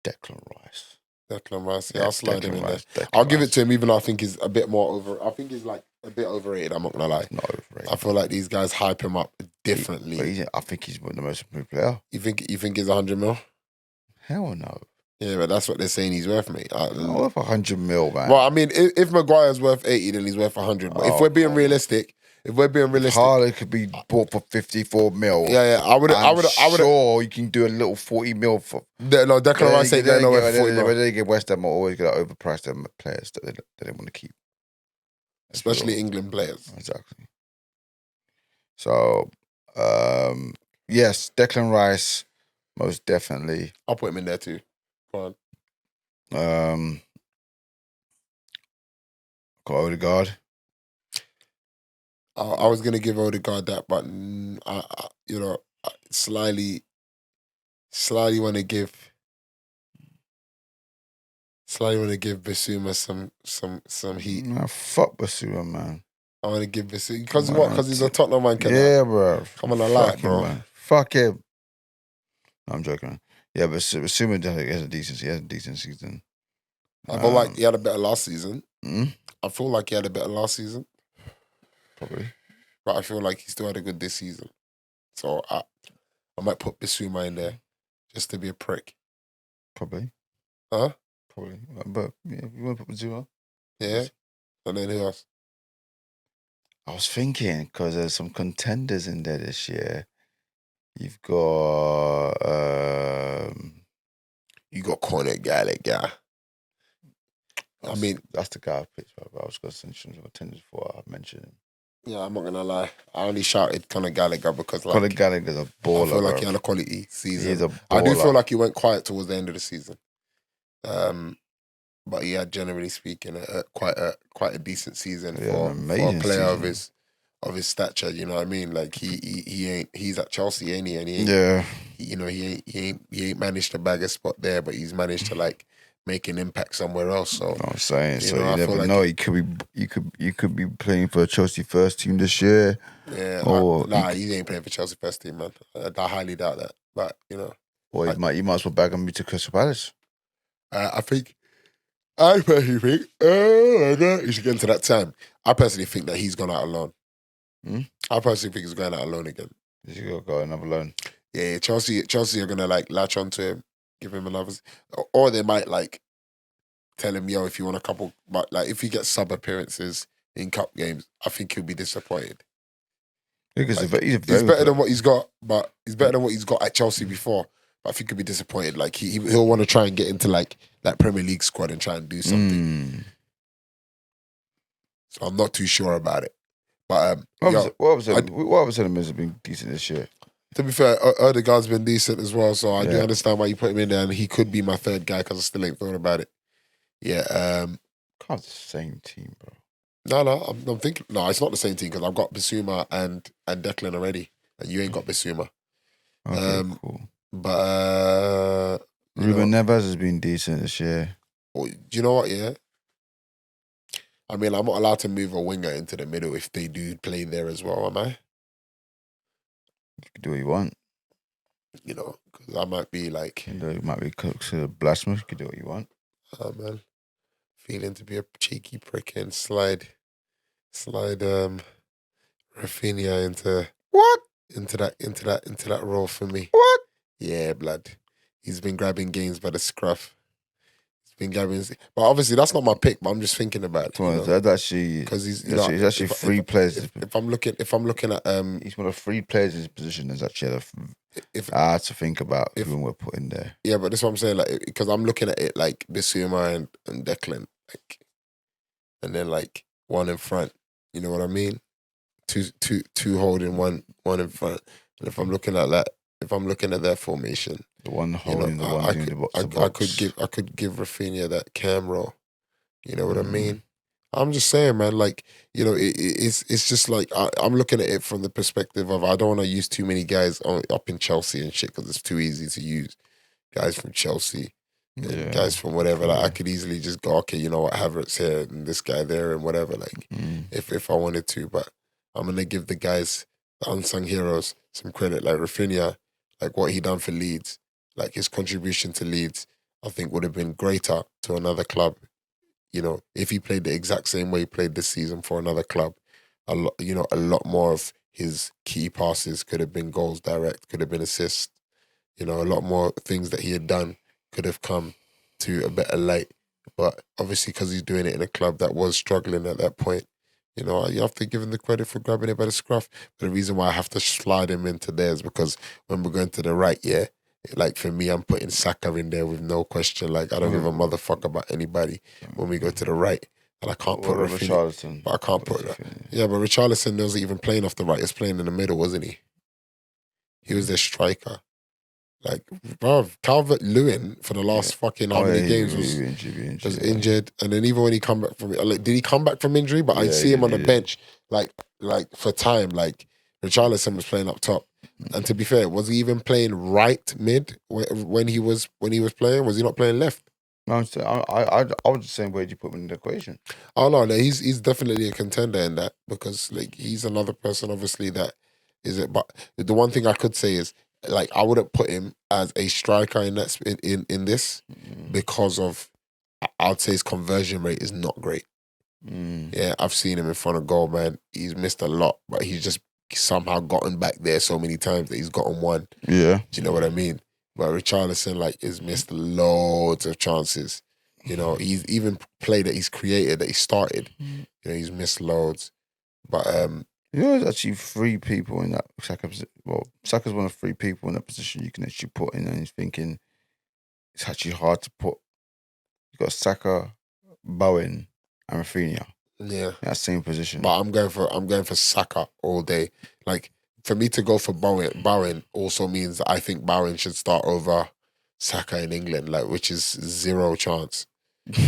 Declan Rice. Declan Rice, yeah, I'll slide him in there. Declan I'll give Rice. it to him, even though I think he's a bit more over. I think he's like a bit overrated. I'm not gonna lie. Not overrated. I feel like these guys hype him up differently. I think he's the most improved player. You think he's 100 mil? Hell no. Yeah, but that's what they're saying he's worth, mate. Not worth 100 mil, man. Well, I mean, if Maguire's worth 80, then he's worth 100. But if we're being realistic, Haaland could be bought for 54 mil. Yeah, I would. Sure, you can do a little 40 mil for. No, Declan Rice ain't there nowhere for 40 mil. When they get West Ham, are always going to overprice them players that they want to keep, Especially England players. Exactly. So, yes, Declan Rice, most definitely. I'll put him in there too. Go on. Got Odegaard. I was gonna give Odegaard that, but I slyly want to give Basuma some heat. Nah, fuck Basuma, man. I want to give Basuma because what? Because he's a Tottenham man. Yeah, bro. Come on, I like, him, bro. Man. Fuck him. No, I'm joking, man. Yeah, but Basuma has a decent season. I feel like he had a better last season. Mm? I feel like he had a better last season. Probably. But I feel like he still had a good this season. So I might put Bissouma in there just to be a prick. Probably. Huh? Probably. But yeah, you want to put Bissouma? Yeah. And then who else? I was thinking, because there's some contenders in there this year. You've got... You got Conor Gallagher. I mean... That's the guy I picked. I was going to send some contenders before I mentioned him. Yeah, I'm not going to lie. I only shouted Conor Gallagher because like... Conor Gallagher's a baller, I feel like bro. he had a quality season. He's a baller. I do feel like he went quiet towards the end of the season. But he had, generally speaking, quite a decent season for a player of his stature. You know what I mean? Like he's at Chelsea, ain't he? And he ain't managed to bag a spot there, but he's managed to like make an impact somewhere else. So you know what I'm saying, so know, you never know. You could be playing for a Chelsea first team this year. Yeah, or he ain't playing for Chelsea first team, man. I highly doubt that. But you know, or you might as well bag him to Crystal Palace. I personally think he should get into that time. I personally think that he's gone out alone. I personally think he's going out alone again. He's gonna go another loan. Yeah, Chelsea are gonna like latch onto him, give him another, or they might like tell him, yo, if you want a couple, but like if he gets sub appearances in cup games, I think he'll be disappointed. Because like, he's better than what he's got, but he's better than what he's got at Chelsea before. But I think he'll be disappointed. Like he'll want to try and get into like Premier League squad and try and do something. So I'm not too sure about it. But what was it has been decent this year? To be fair, Odegaard's been decent as well, so I do understand why you put him in there, and he could be my third guy because I still ain't thought about it. Yeah, can't the same team, bro. No, I'm thinking. No, it's not the same team because I've got Bissouma and Declan already, and you ain't got Bissouma. Okay, cool. But Ruben Neves has been decent this year. Do you know what? Yeah, I mean, I'm not allowed to move a winger into the middle if they do play there as well, am I? You can do what you want. You know, because I might be like... You might be blasphemous. You can do what you want. Oh, man. Feeling to be a cheeky prick and slide Rafinha into... What? Into that role for me. What? Yeah, blood. He's been grabbing games by the scruff. think Gabby's. But obviously, that's not my pick. But I'm just thinking about it. Come on, that's actually Because he's it's actually three players. If I'm looking at He's one of three players in his position that's actually if I had to think about who we're putting there. yeah, but that's what I'm saying. Like, because I'm looking at it like Bissouma and Declan, like, and then like one in front. You know what I mean? Two holding one in front. And if I'm looking at that, if I'm looking at their formation, the one holding, the one doing the box to box. I could give Rafinha that cam role. You know what I mean? I'm just saying, man. Like, you know, it's just like I'm looking at it from the perspective of I don't want to use too many guys up in Chelsea and shit because it's too easy to use guys from Chelsea. And guys from whatever, like I could easily just go, okay, you know what, Havertz here and this guy there and whatever, like if I wanted to, but I'm gonna give the guys, the unsung heroes, some credit, like Rafinha, like what he done for Leeds, like his contribution to Leeds, I think would have been greater to another club, you know, if he played the exact same way he played this season for another club. A lot more of his key passes could have been goals direct, could have been assists, you know, a lot more things that he had done could have come to a better light. But obviously, because he's doing it in a club that was struggling at that point, you know, you have to give him the credit for grabbing it by the scruff. But the reason why I have to slide him into there is because when we're going to the right, like for me, I'm putting Saka in there with no question. Like, I don't give a motherfucker about anybody when we go to the right. And I can't put Richarlison. But I can't put that. Yeah, but Richarlison wasn't even playing off the right. He was playing in the middle, wasn't he? He was their striker. Like, bro, Calvert-Lewin for the last fucking how many games was injured. And then even when he come back from like, did he come back from injury? But I see him on the bench, like for time. Like Richarlison was playing up top. And to be fair, was he even playing right mid when he was playing? Was he not playing left? No, I was just saying, where do you put him in the equation? Oh no, he's definitely a contender in that because like he's another person, obviously that is it. But the one thing I could say is, like, I wouldn't put him as a striker in that in this because of I'd say his conversion rate is not great. Yeah, I've seen him in front of goal, man. He's missed a lot, but he's just somehow gotten back there so many times that he's gotten one. Yeah, do you know what I mean? But Richarlison, like, has missed loads of chances. You know, he's even play that he's created, that he started. You know, he's missed loads. But you know, there's actually three people in that Saka position. Well, Saka's one of three people in that position you can actually put in, and he's thinking it's actually hard to put. You got Saka, Bowen, and Rafinha. Yeah, in that same position. But I'm going for Saka all day. Like, for me to go for Bowen also means that I think Bowen should start over Saka in England, like, which is zero chance.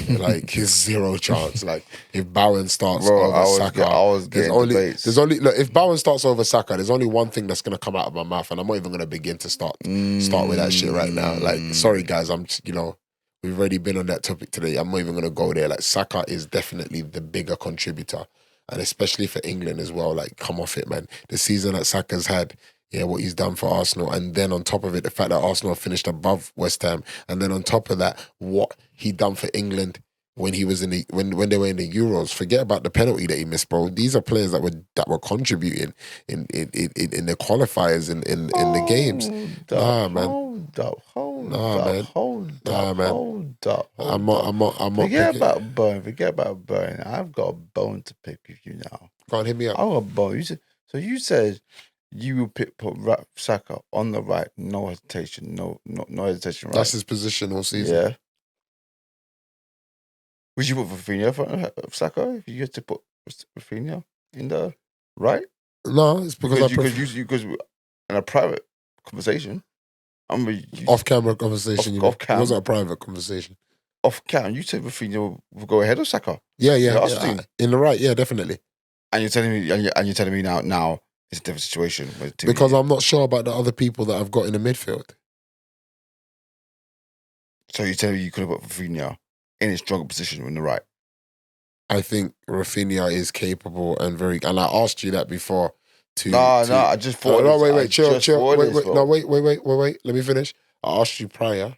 Like, it's zero chance. Like, if Bowen starts over Saka, there's only look, if Bowen starts over Saka, there's only one thing that's gonna come out of my mouth, and I'm not even gonna begin to start with that shit right now. Like, sorry guys, we've already been on that topic today. I'm not even gonna go there. Like, Saka is definitely the bigger contributor. And especially for England as well, like, come off it, man. The season that Saka's had, what he's done for Arsenal, and then on top of it, the fact that Arsenal finished above West Ham, and then on top of that, what he done for England when he was when they were in the Euros. Forget about the penalty that he missed, bro. These are players that were contributing in the qualifiers in the games. Hold up. I'm not. Forget about Bowen. I've got a bone to pick with you now. Go on, hit me up. I got a bone. You said you will put Saka on the right, no hesitation, no hesitation. Right? That's his position all season. Yeah. Would you put Rafinha for Saka if you had to put Rafinha in the right? No, it's because because in a private conversation, off-camera conversation. Off camera. It wasn't a private conversation. Off camera, you said Rafinha will go ahead of Saka. Yeah. In the right, yeah, definitely. And you're telling me now it's a different situation because I'm not sure about the other people that I've got in the midfield. So you're telling me you could have put Rafinha in his stronger position in the right? I think Rafinha is capable and I asked you that before. I just thought. Wait, chill. Wait. Let me finish. I asked you prior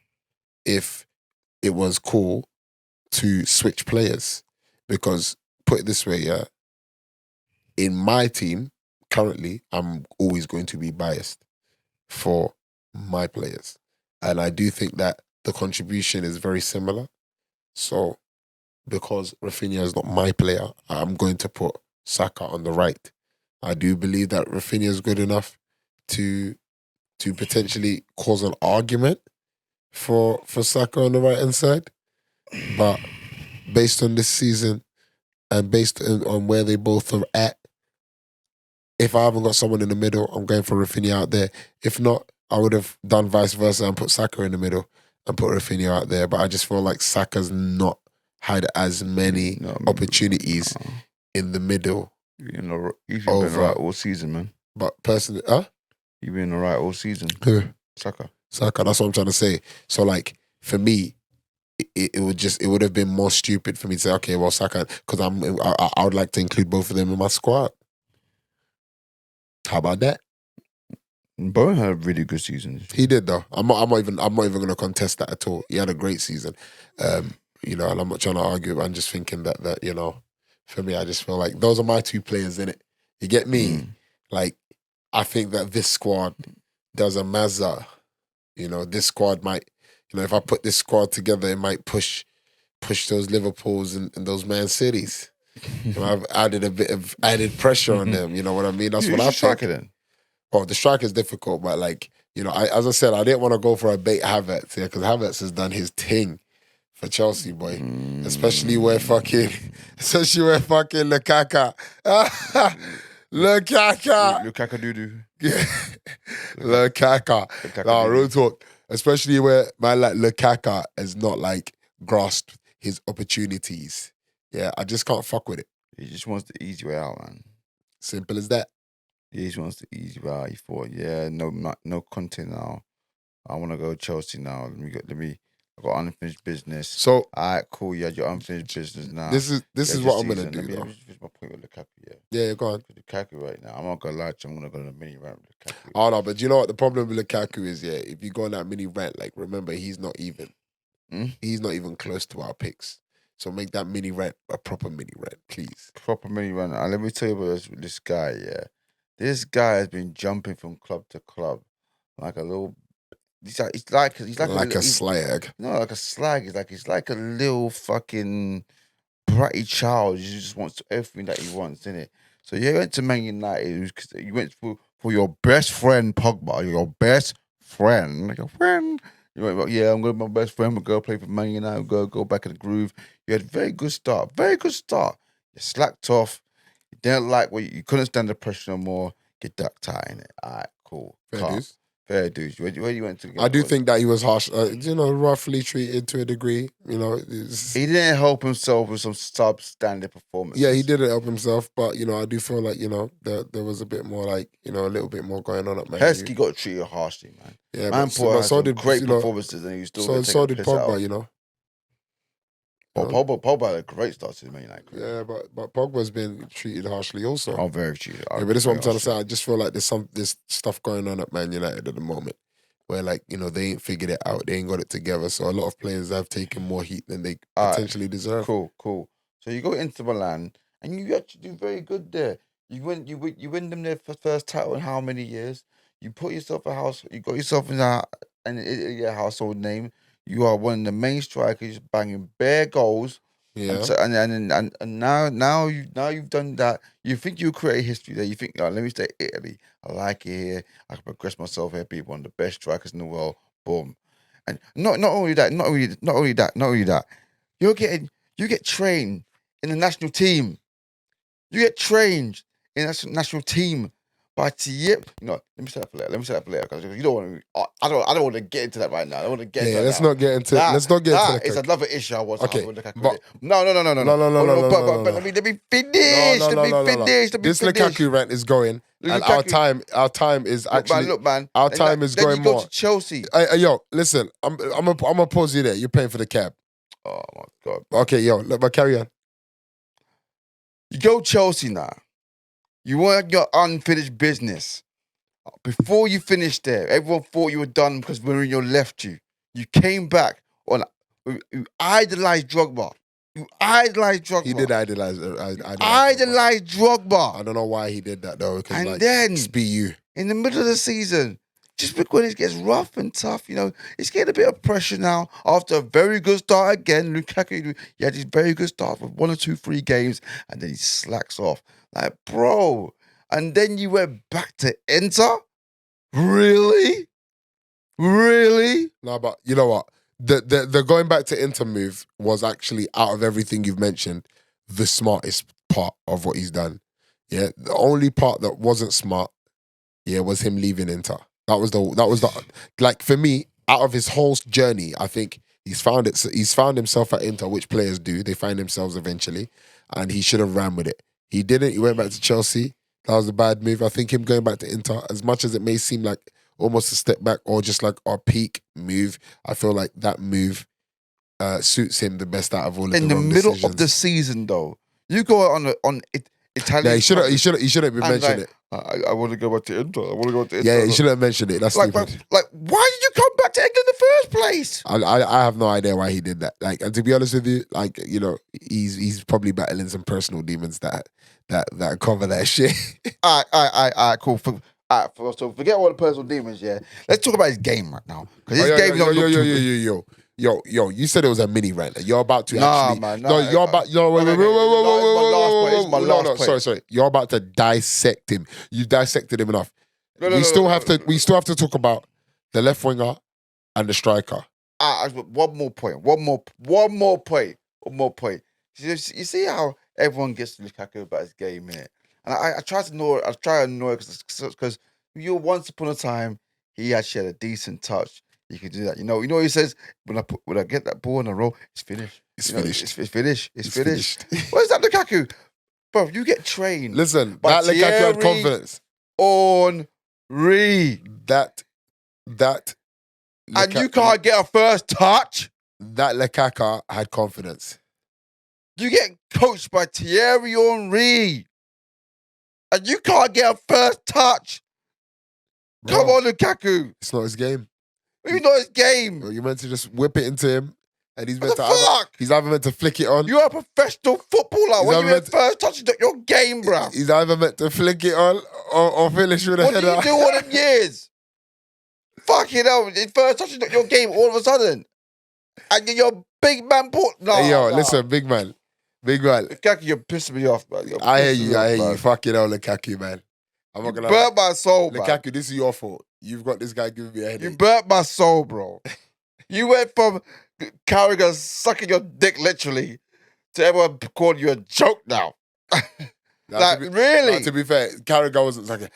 if it was cool to switch players because, put it this way, yeah. In my team currently, I'm always going to be biased for my players, and I do think that the contribution is very similar. So because Rafinha is not my player, I'm going to put Saka on the right. I do believe that Rafinha is good enough to potentially cause an argument for Saka on the right hand side, but based on this season and based on where they both are at, if I haven't got someone in the middle, I'm going for Rafinha out there. If not, I would have done vice versa and put Saka in the middle and put Rafinha out there. But I just feel like Saka's not had as many No, opportunities in the middle. you know, he's been alright all season, man. But personally, You've been alright all season. Who? Saka. That's what I'm trying to say. So like for me, it would have been more stupid for me to say, okay, well Saka, because I would like to include both of them in my squad. How about that? Bowen had a really good season. He did though. I'm not even going to contest that at all. He had a great season. You know, and I'm not trying to argue, but I'm just thinking that you know, for me, I just feel like those are my two players in it. You get me? Like, I think that this squad does a mazza. You know, this squad might, you know, if I put this squad together, it might push those Liverpools and those Man Cities. You know, I've added a bit of added pressure on them. You know what I mean? That's what I think. Then? Oh, the strike is difficult, but like, you know, as I said, I didn't want to go for a bait Havertz here because Havertz has done his thing for Chelsea, boy. Especially where fucking Lukaku. Lukaku doo-doo. Lukaku. No, real talk. Especially where man like Lukaku has not like grasped his opportunities. Yeah, I just can't fuck with it. He just wants the easy way out, man. Simple as that. He just wants the easy way out. He thought, yeah, no content now. I want to go Chelsea now. I got unfinished business. So, all right, cool. You had your unfinished business now. This is what I'm gonna do. Let me finish my point with Lukaku. Yeah, go on. Lukaku right now. I'm not gonna lie to you. I'm gonna go on a mini rant with Lukaku. Oh no, but you know what the problem with Lukaku is? Yeah, if you go on that mini rant, like remember he's not even close to our picks. So make that mini rant a proper mini rant, please. Proper mini rant. Let me tell you about this guy. Yeah, this guy has been jumping from club to club like a little. He's like a slag. No, like a slag. He's like a little fucking bratty child. He just wants everything that he wants, innit? So you went to Man United. You went for your best friend Pogba. Your best friend, like a friend. You went, yeah, I'm going with my best friend. We're going to play for Man United. Go back in the groove. You had a very good start. Very good start. You slacked off. You didn't like what you couldn't stand the pressure no more. You ducked out in it. All right, cool. Fair dues. Where you went to? I do think that he was harsh, roughly treated to a degree. You know, he didn't help himself with some substandard performance. Yeah, he didn't help himself, but you know, I do feel like there was a bit more like a little bit more going on at Man. Heskey got treated harshly, man. Yeah, but so did great performances, and he still so did Pogba. You know. Pogba had a great start to the Man United career. Yeah, but Pogba's been treated harshly also. Oh, very treated. Yeah, but this is what I'm trying to say. I just feel like there's stuff going on at Man United at the moment where, like, you know, they ain't figured it out. They ain't got it together. So a lot of players have taken more heat than they potentially deserve. Cool. So you go into Milan and you actually do very good there. You win them their first title in how many years? You put yourself you got yourself in your household name. You are one of the main strikers, banging bare goals. Yeah. And now you've done that. You think you create history there. You think, let me stay Italy. I like it here. I can progress myself here. Be one of the best strikers in the world. Boom. And not only that. You get trained in the national team. You get trained in the national team. But let me set up a later because you don't want to. I don't want to get into that right now. I don't want to get. into let's not get into. Let's not get into. It's another issue. I want. Okay, but no. But let me finish. Let me finish. This Lukaku rant is going, and our time is actually. Look, man. Our time is going more. Go to Chelsea. Yo, listen. I'm gonna pause you there. You're paying for the cab. Oh my god. Okay, yo, but carry on. You go Chelsea now. You want your unfinished business. Before you finished there, everyone thought you were done because Mourinho left you. You came back on. You idolized Drogba. He did idolize Drogba. Drogba. I don't know why he did that though. And then SPU in the middle of the season, just when it gets rough and tough, he's getting a bit of pressure now after a very good start again. Lukaku, he had his very good start with 1 or 2, 3 games, and then he slacks off. Like, bro, and then you went back to Inter? Really? Really? No, but you know what? The going back to Inter move was actually, out of everything you've mentioned, the smartest part of what he's done. Yeah, the only part that wasn't smart, was him leaving Inter. That was the like, for me, out of his whole journey, I think he's found himself at Inter, which players do. They find themselves eventually, and he should have ran with it. He didn't. He went back to Chelsea. That was a bad move. I think him going back to Inter, as much as it may seem like almost a step back or just like our peak move, I feel like that move suits him the best out of all of In the the wrong middle decisions. of the season, though, you go on Italian. Yeah, he shouldn't be mentioned it. I want to go back to Inter. I want to go to Inter. Yeah, he shouldn't have mentioned it. That's like, stupid. why did you come back to England in the first place? I have no idea why he did that. Like, and to be honest with you, like, he's probably battling some personal demons that cover that shit. All right, cool. So forget all the personal demons. Yeah, let's talk about his game right now, because his game don't look too good. Yo, you said it was a mini rant. You're about to Nah, actually. man, No, you're about. No, wait. It's my last point. Sorry. You're about to dissect him. You dissected him enough. We still have to talk about the left winger and the striker. One more point. You see how everyone gets to Lukaku about his game, innit? And I try to annoy because you once upon a time he actually had a decent touch. You could do that. You know what he says? When I get that ball in a row, it's finished. It's finished. It's finished. What is that, Lukaku? Bro, you get trained. Listen, that Lukaku had confidence. Henry. That And you can't get a first touch? That Lukaku had confidence. You get coached by Thierry Henry. And you can't get a first touch? Bro, Come on, Lukaku. It's not his game. You know his game. You're meant to just whip it into him, and he's meant He's either meant to flick it on. You're a professional footballer. When you get first touch, it's not your game, bruv. He's either meant to flick it on or finish with a header. What do you do all them years? Fucking hell, his first touch is not your game all of a sudden. And you're a big man. Listen, big man. Lukaku, you're pissing me off, man. I hear you. Fucking hell, Lukaku, man. I'm not gonna burnt my soul, man. Lukaku, this is your fault. You've got this guy giving me a headache. You burnt my soul, bro. You went from Carragher sucking your dick literally to everyone calling you a joke now. Really? To be fair, Carragher wasn't like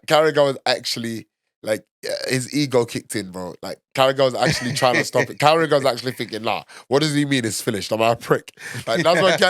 Carragher was actually like his ego kicked in, bro. Like Carragher was actually trying to stop it. Carragher was actually thinking, nah, what does he mean it's finished? Am I a prick? Like that's what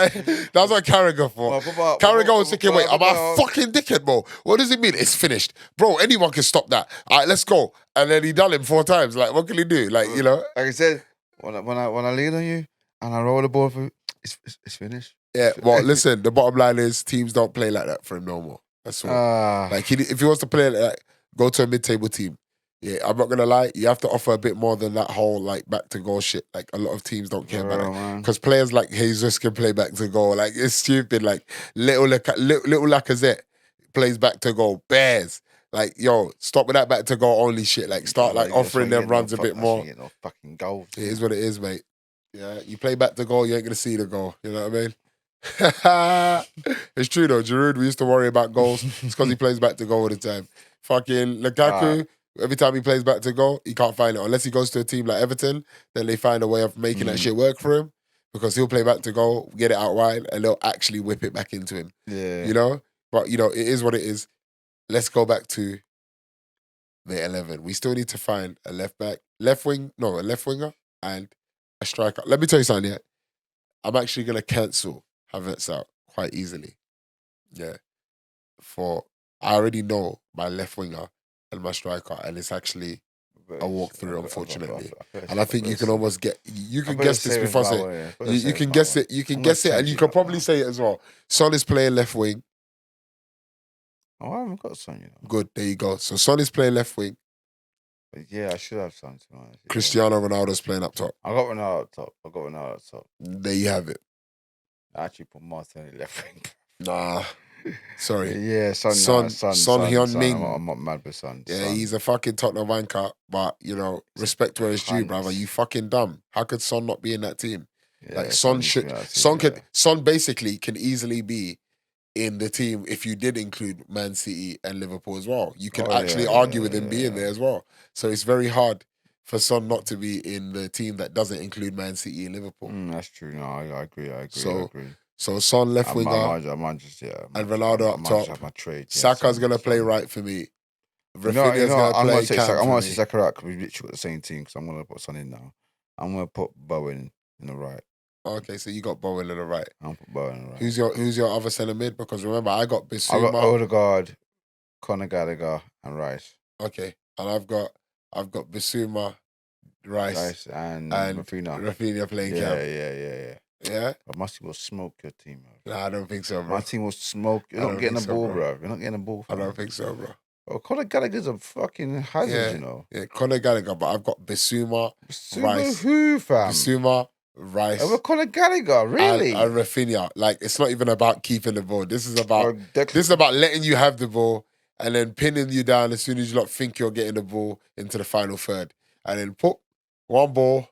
Carragher thought. Carragher was thinking, wait, am I a fucking dickhead, bro? What does it mean it's finished? Bro, anyone can stop that. All right, let's go. And then he done him 4 times. Like, what can he do? Like, Like I said, when I lean on you and I roll the ball for you, it's finished. Yeah, well, listen, the bottom line is teams don't play like that for him no more. That's all. Like, if he wants to play like that, go to a mid-table team. Yeah, I'm not gonna lie. You have to offer a bit more than that whole like back to goal shit. Like a lot of teams don't care about it because players like Jesus can play back to goal. Like it's stupid. Like little Lacazette plays back to goal. Bears. Like yo, stop with that back to goal only shit. Like start like offering them runs a bit more. Get no fucking goals. It is what it is, mate. Yeah, you play back to goal, you ain't gonna see the goal. You know what I mean? It's true though. Giroud, we used to worry about goals. It's because he plays back to goal all the time. Fucking Lukaku, every time he plays back to goal, he can't find it. Unless he goes to a team like Everton, then they find a way of making that shit work for him because he'll play back to goal, get it out wide, and they'll actually whip it back into him. Yeah. You know? But, you know, it is what it is. Let's go back to the 11. We still need to find a left winger and a striker. Let me tell you something, yeah. I'm actually going to cancel Havertz out quite easily. Yeah. I already know my left winger and my striker, and it's actually a walkthrough, unfortunately. And I think you can almost guess this before saying you can guess it. You can guess it, and you can probably say it as well. Son is playing left wing. Oh, I haven't got Son, you know. Good, there you go. So Son is playing left wing. Yeah, I should have Son, to be honest. Cristiano Ronaldo's playing up top. I got Ronaldo up top. There you have it. I actually put Martinelli left wing. Nah. Sorry. Yeah, Son. Son Heung-min. I'm not mad with Son. Yeah, Son. he's a fucking Tottenham wanker, but respect where it's due, brother. You fucking dumb. How could Son not be in that team? Yeah, Like Son should. Son basically can easily be in the team if you did include Man City and Liverpool as well. You can actually argue with him being there as well. So it's very hard for Son not to be in the team that doesn't include Man City and Liverpool. That's true. No, I agree. So Son left winger, and Ronaldo up top. Have my trade. Saka's gonna play right for me. Rafinha's I'm gonna say play. I'm gonna say Saka out because we literally got the same team. Because I'm gonna put Son in now. I'm gonna put Bowen in the right. Okay, so you got Bowen in the right. I'll put Bowen in the right. Who's your other centre mid? Because remember, I got Bissouma. I got Odegaard, Conor Gallagher, and Rice. Okay, and I've got Bissouma, Rice and Rafinha. Rafinha playing camp. Yeah. But my team will smoke your team, bro. Nah, I don't think so, bro. My team will smoke. You're not getting the ball, bro. You're not getting the ball. I don't think so, bro. Oh, Conor Gallagher's a fucking hazard, you know. Yeah, Conor Gallagher, but I've got Bissouma, Rice. Who, fam? Bissouma, Rice. Over Conor Gallagher, really? And Rafinha. Like, it's not even about keeping the ball. This is about letting you have the ball and then pinning you down as soon as you think you're getting the ball into the final third. And then put one ball,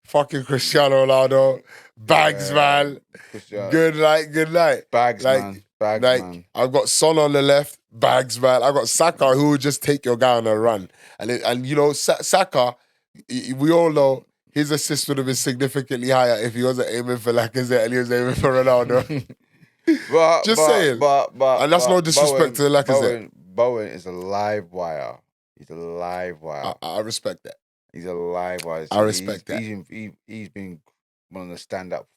fucking Cristiano Ronaldo, bags, man. Good night. Bags, man. I've got Son on the left, bags, man. I've got Saka who will just take your guy on a run. And you know, Saka, we all know his assist would have been significantly higher if he wasn't aiming for Lacazette and he was aiming for Ronaldo. Saying. And that's no disrespect to Lacazette. Bowen is a live wire. He's a live wire. I respect that. He's a live wire. I respect that. He's been one of the stand-up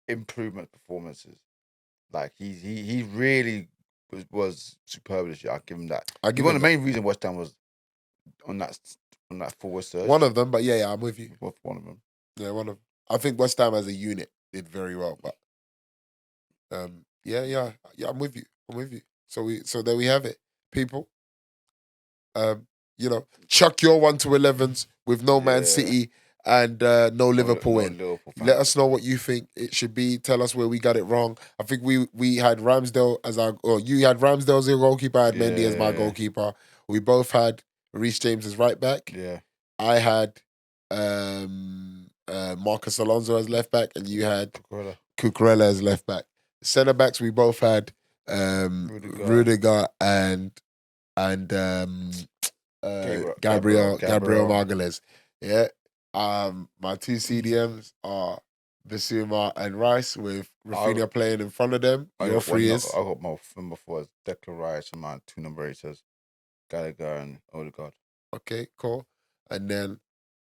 improvement performances. Like he really was superb this year. I'll give him that. One of the main reasons West Ham was on that forward surge. One of them, but yeah, I'm with you. One of them. Yeah, one of them. I think West Ham as a unit did very well, but yeah, I'm with you. So there we have it, people. Chuck your 1 to 11s with no Man City and no Liverpool in. Let us know what you think it should be. Tell us where we got it wrong. I think we had Ramsdale as you had Ramsdale as your goalkeeper, I had Mendy as my goalkeeper. We both had Reece James as right back. Yeah. I had Marcus Alonso as left back, and you had Cucurella as left back. Centre backs, we both had Rudiger and Gabriel Margalez. Yeah. My two CDMs are Bissouma and Rice with Rafinha playing in front of them. Your three is? I got my number 4 is Declan Rice and my 2 number 8s, Gallagher and Odegaard. Okay, cool. And then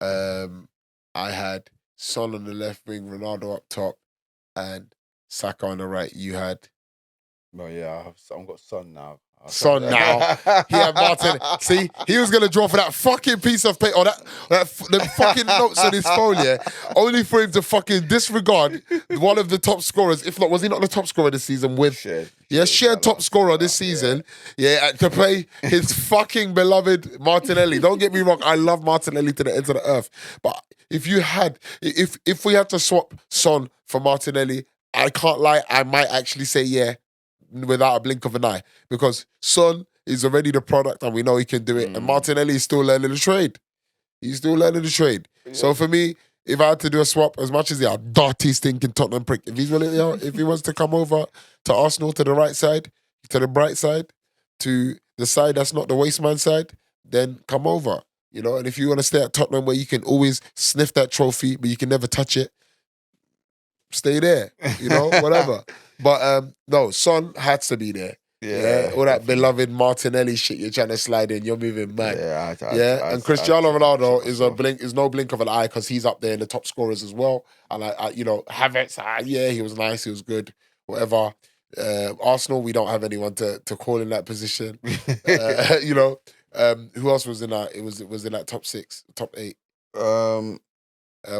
I had Son on the left wing, Ronaldo up top, and Saka on the right. You had? Well, yeah, I've got Son now. Son now. He had Martin. See, he was gonna draw for that fucking piece of paper or the fucking notes on his phone, only for him to fucking disregard one of the top scorers. If not, was he not the top scorer this season with shared top scorer this season? Yeah, to play his fucking beloved Martinelli. Don't get me wrong, I love Martinelli to the ends of the earth. But if we had to swap Son for Martinelli, I can't lie, I might actually say yeah, without a blink of an eye, because Son is already the product and we know he can do it, and Martinelli is still learning the trade. He's still learning the trade. Yeah. So for me, if I had to do a swap, as much as a dirty stinking Tottenham prick, if he's willing, if he wants to come over to Arsenal, to the right side, to the bright side, to the side that's not the waste man side, then come over. And if you want to stay at Tottenham where you can always sniff that trophy but you can never touch it, stay there. Whatever. But no, Son had to be there. Yeah, all that beloved Martinelli shit you're trying to slide in, you're moving mad. And Cristiano Ronaldo is no blink of an eye because he's up there in the top scorers as well. And Havertz, he was nice, he was good, whatever. Arsenal, we don't have anyone to call in that position. Who else was in that? It was in that top 6, top 8.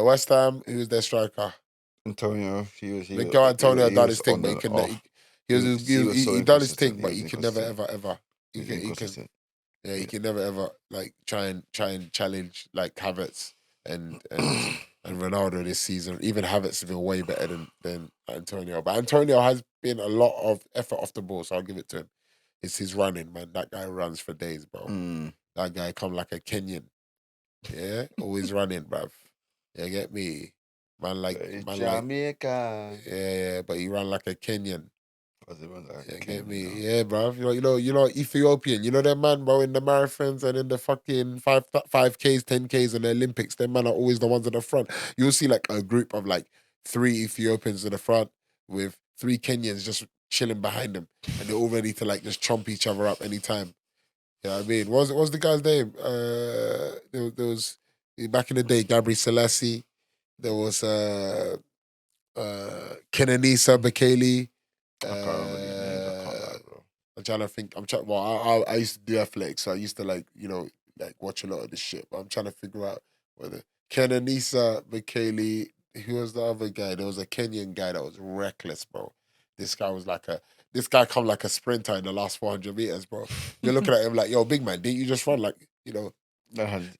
West Ham, who was their striker? Antonio, Antonio done his thing, but he done his thing, but he can never ever. He can never ever like try and challenge like Havertz and and Ronaldo this season. Even Havertz has been way better than Antonio. But Antonio has been a lot of effort off the ball, so I'll give it to him. It's his running, man. That guy runs for days, bro. That guy come like a Kenyan. Yeah, always running, bruv. Yeah, get me. Man like Jamaica. yeah, but he ran like a Kenyan. Yeah, Get me, yeah, bro. You know, Ethiopian. You know that man, bro, in the marathons and in the fucking 5Ks, 10Ks, and the Olympics. Them man are always the ones at the front. You'll see like a group of like 3 Ethiopians in the front with 3 Kenyans just chilling behind them, and they're all ready to like just chomp each other up anytime. You know what I mean? What's the guy's name? There was back in the day, Gabriel Selassie. There was Kenenisa Bekele. I can't remember these names. I can't lie, bro. I'm trying to think. Well, I used to do athletics, so I used to like watch a lot of this shit. But I'm trying to figure out whether Kenenisa Bekele. Who was the other guy? There was a Kenyan guy that was reckless, bro. This guy come like a sprinter in the last 400 meters, bro. You're looking at him like, yo, big man, didn't you just run like, didn't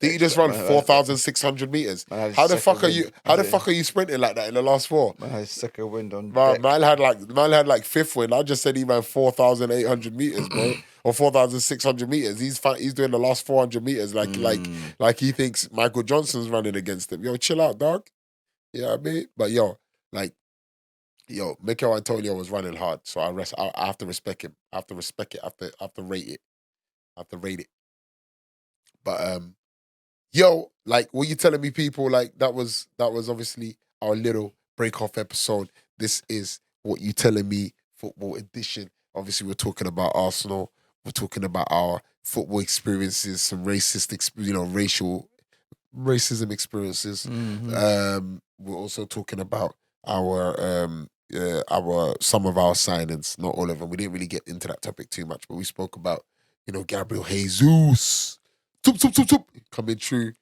you just run 4,600 meters? How the fuck are you sprinting like that in the last 4? Man had second wind on Man had like 5th wind. I just said he ran 4,800 meters, bro, or 4,600 meters. He's doing the last 400 meters like he thinks Michael Johnson's running against him. Yo, chill out, dog. You know what I mean? But Mikel Antonio was running hard, so I have to respect him. I have to respect it. I have to rate it. I have to rate it. But like what you telling me, people, like that was obviously our little break off episode. This is what you telling me football edition. Obviously, we're talking about Arsenal. We're talking about our football experiences, some racial racism experiences. We're also talking about our some of our signings, not all of them. We didn't really get into that topic too much, but we spoke about Gabriel Jesus, coming through.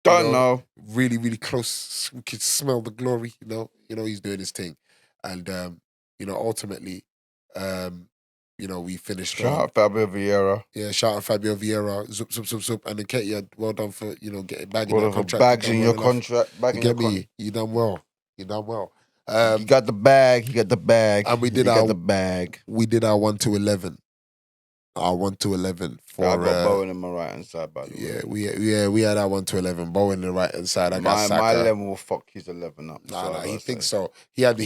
Don't know. Really, really close. We could smell the glory. He's doing his thing, and ultimately, we finished. Shout out Fabio Vieira. Yeah, shout out Fabio Vieira. Zup, and then Ketia, well done for getting bagging Well, that contract. bags in your contract. Bagging your contract. You done well. You done well. You got the bag. You got the bag. And we did the bag. We did our 1 to 11. Our 1 to 11 for. I got Bowen on my right hand side, by the way. We had our 1 to 11. Bowen on the right hand side. I got Saka. My 11 will fuck his 11 up. Nah, he thinks so. He had.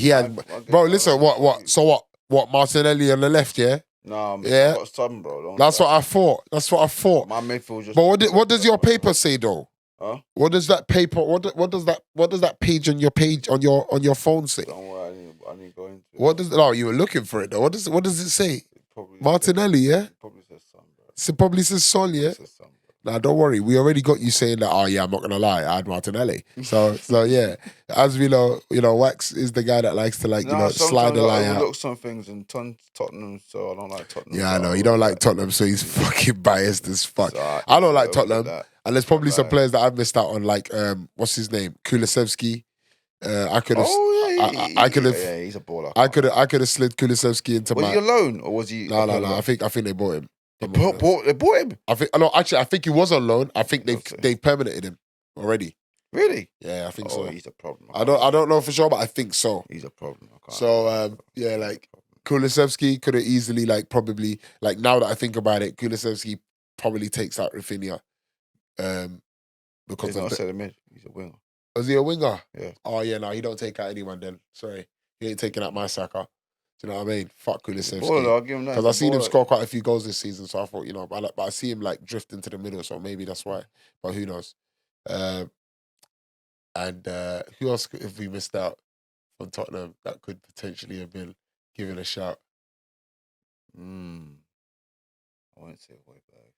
Bro, listen. What? So what? What? Martinelli on the left, yeah. No, yeah. I got some, bro. That's what I thought. My midfield just. But what does your paper say though? Huh? What does that paper? What does that page on your phone say? Don't worry, I need to go into it. What does? Oh, you were looking for it though. What does it say? Martinelli, yeah. It probably says some, bro. It probably says Son, yeah. Nah, don't worry. We already got you saying that. Oh yeah, I'm not gonna lie. I had Martinelli. So yeah. As we know, Wax is the guy that likes to slide the line out. I look some things in Tottenham, so I don't like Tottenham. Yeah, I know. You don't like Tottenham, so he's fucking biased as fuck. So I don't like Tottenham. And there's probably some players that I've missed out on, like what's his name, Kulusevski. I could have. I could have. Yeah, he's a baller. I could have slid Kulusevski into was my. Was he alone or was he? No. I think they bought him. They bought him. I think he was on loan. I think they permanented him already. Really? Yeah, I think so. He's a problem. I don't know for sure, but I think so. He's a problem. So like Kulusevski could have easily probably now that I think about it, Kulusevski probably takes out Rafinha. Because he's not a mid. He's a winger. Is he a winger? Yeah. Oh yeah, no, he don't take out anyone then. Sorry. He ain't taking out my Saka. Do you know what I mean? Fuck Kulusevski. Because I've seen him score quite a few goals this season, so I thought, but I see him drift into the middle, so maybe that's why. But who knows? And who else have we missed out from Tottenham that could potentially have been given a shout? I won't say Højbjerg.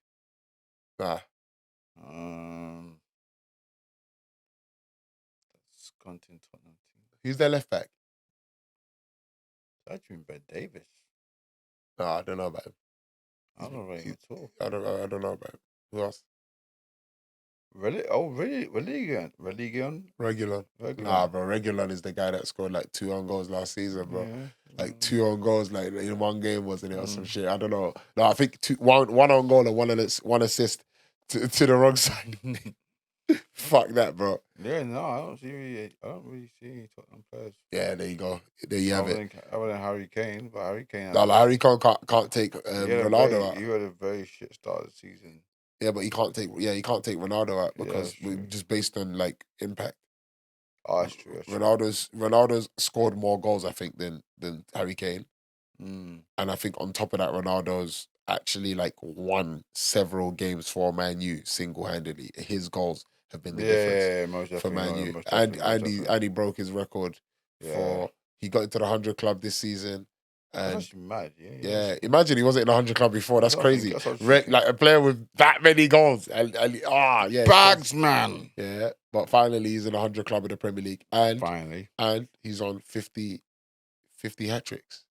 Nah. That's Tottenham team. Who's their left back? I dream Ben Davis. No, I don't know about him. I don't rate him at all. I don't know about him. Who else? Really? Oh, really? Religion? Regulon. Nah, bro. Regulon is the guy that scored 2 own goals last season, bro. Yeah. 2 own goals in one game, wasn't it, or some shit? I don't know. No, I think one own goal and one assist to the wrong side. Fuck that, bro. Yeah, no, I don't really see any Tottenham players. Yeah, there you go. There you have it. Other than Harry Kane, but Harry Kane. No, like, Harry can't take Ronaldo out. He had a very shit start of the season. Yeah, but he can't take Ronaldo out Yeah, because that's true. just based on like impact. Oh, that's true. Ronaldo's scored more goals, I think, than Harry Kane. Mm. And I think on top of that, Ronaldo's actually like won several games for Man U single handedly. His goals have been the difference most for Man U. most And definitely. and he broke his record for he got into the 100 club this season. That's And actually mad. yeah, imagine he wasn't in the 100 club before. That's crazy. That's what Like a player with that many goals and yeah, bags, man. Yeah, but finally he's in the 100 club in the Premier League, and Finally, he's on 50 hat tricks,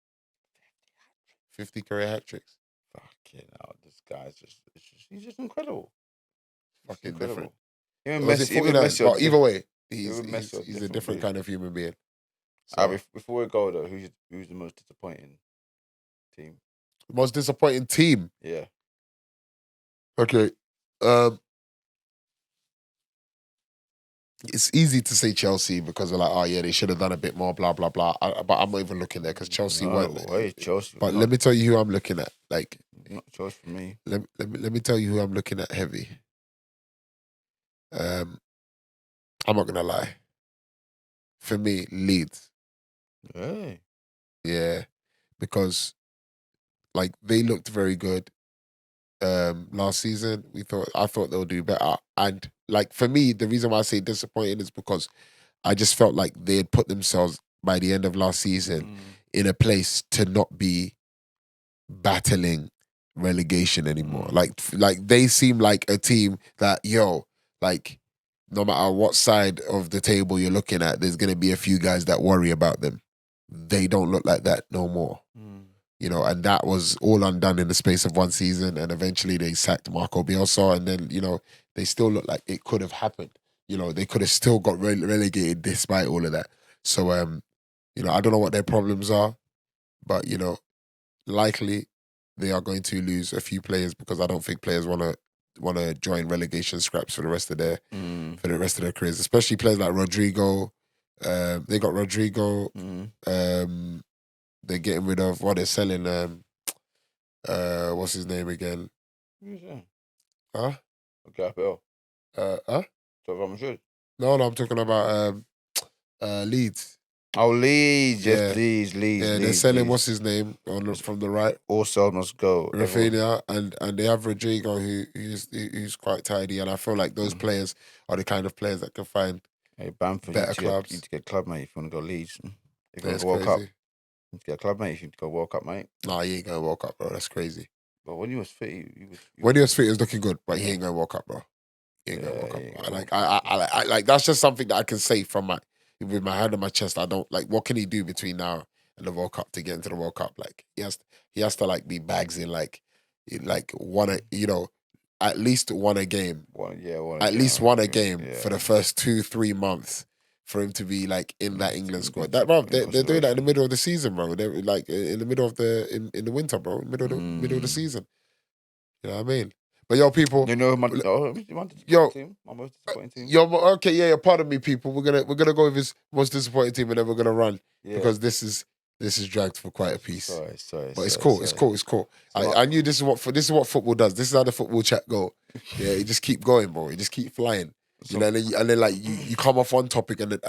50 career hat tricks. fucking hell, this guy's he's just incredible. Fucking incredible. different. Even Messi, but either way, he's Messi a different kind of human being. So, before we go though, who's the most disappointing team? Most disappointing team? Yeah. Okay. It's easy to say Chelsea because we're like, oh yeah, they should have done a bit more, blah blah blah. But I'm not even looking there because Chelsea weren't. Chelsea. But let me tell you who I'm looking at. Like, not Chelsea for me. Let me tell you who I'm looking at heavy. I'm not gonna lie. For me, Leeds. Hey. Yeah, because like they looked very good last season. I thought they'll do better. And like for me, the reason why I say disappointing is because I just felt like they had put themselves by the end of last season in a place to not be battling relegation anymore. Like they seem like a team that like no matter what side of the table you're looking at, there's gonna be a few guys that worry about them. They don't look like that no more. You know, and that was all undone in the space of one season, and eventually they sacked Marco Bielsa, and then they still look like it could have happened. They could have still got relegated despite all of that. So I don't know what their problems are, but likely they are going to lose a few players because I don't think players want to join relegation scraps for the rest of their careers, especially players like Rodrigo. They got Rodrigo. They're getting rid of what they're selling. What's his name again? Huh? Gabriel. Huh? No, I'm talking about Leeds. Oh, Leeds, yes, Leeds. Yeah, they're selling what's his name from the right. All sales must go. Rafinha, and they have Rodrigo who's quite tidy, and I feel like those players are the kind of players that can find better clubs. You need to get a club, mate, if you want to go Leeds. If you want That's to World Cup. crazy. You need to get a club, mate, if you need to go World Cup, mate. Nah, he ain't going World Cup, bro. That's crazy. But when he was fit, he was looking good, but he ain't going World Cup, bro. He ain't going World Cup. I like that's just something that I can say with my hand on my chest. I don't like. What can he do between now and the World Cup to get into the World Cup? Like he has to like be bags in like at least won a game. At least won a game for the first 2-3 months for him to be like in that England squad. That bro, they're doing that in the middle of the season, bro. They're like in the middle of in the winter, bro. Middle of the season. You know what I mean? But yo, people, my most disappointing team. Okay, yeah. Pardon me, people. We're gonna go with his most disappointing team, and then we're gonna run because this is dragged for quite a piece. Sorry. But it's cool. It's cool. I knew this is what football does. This is how the football chat go. Yeah, you just keep going, bro. You just keep flying. And then like you come off one topic and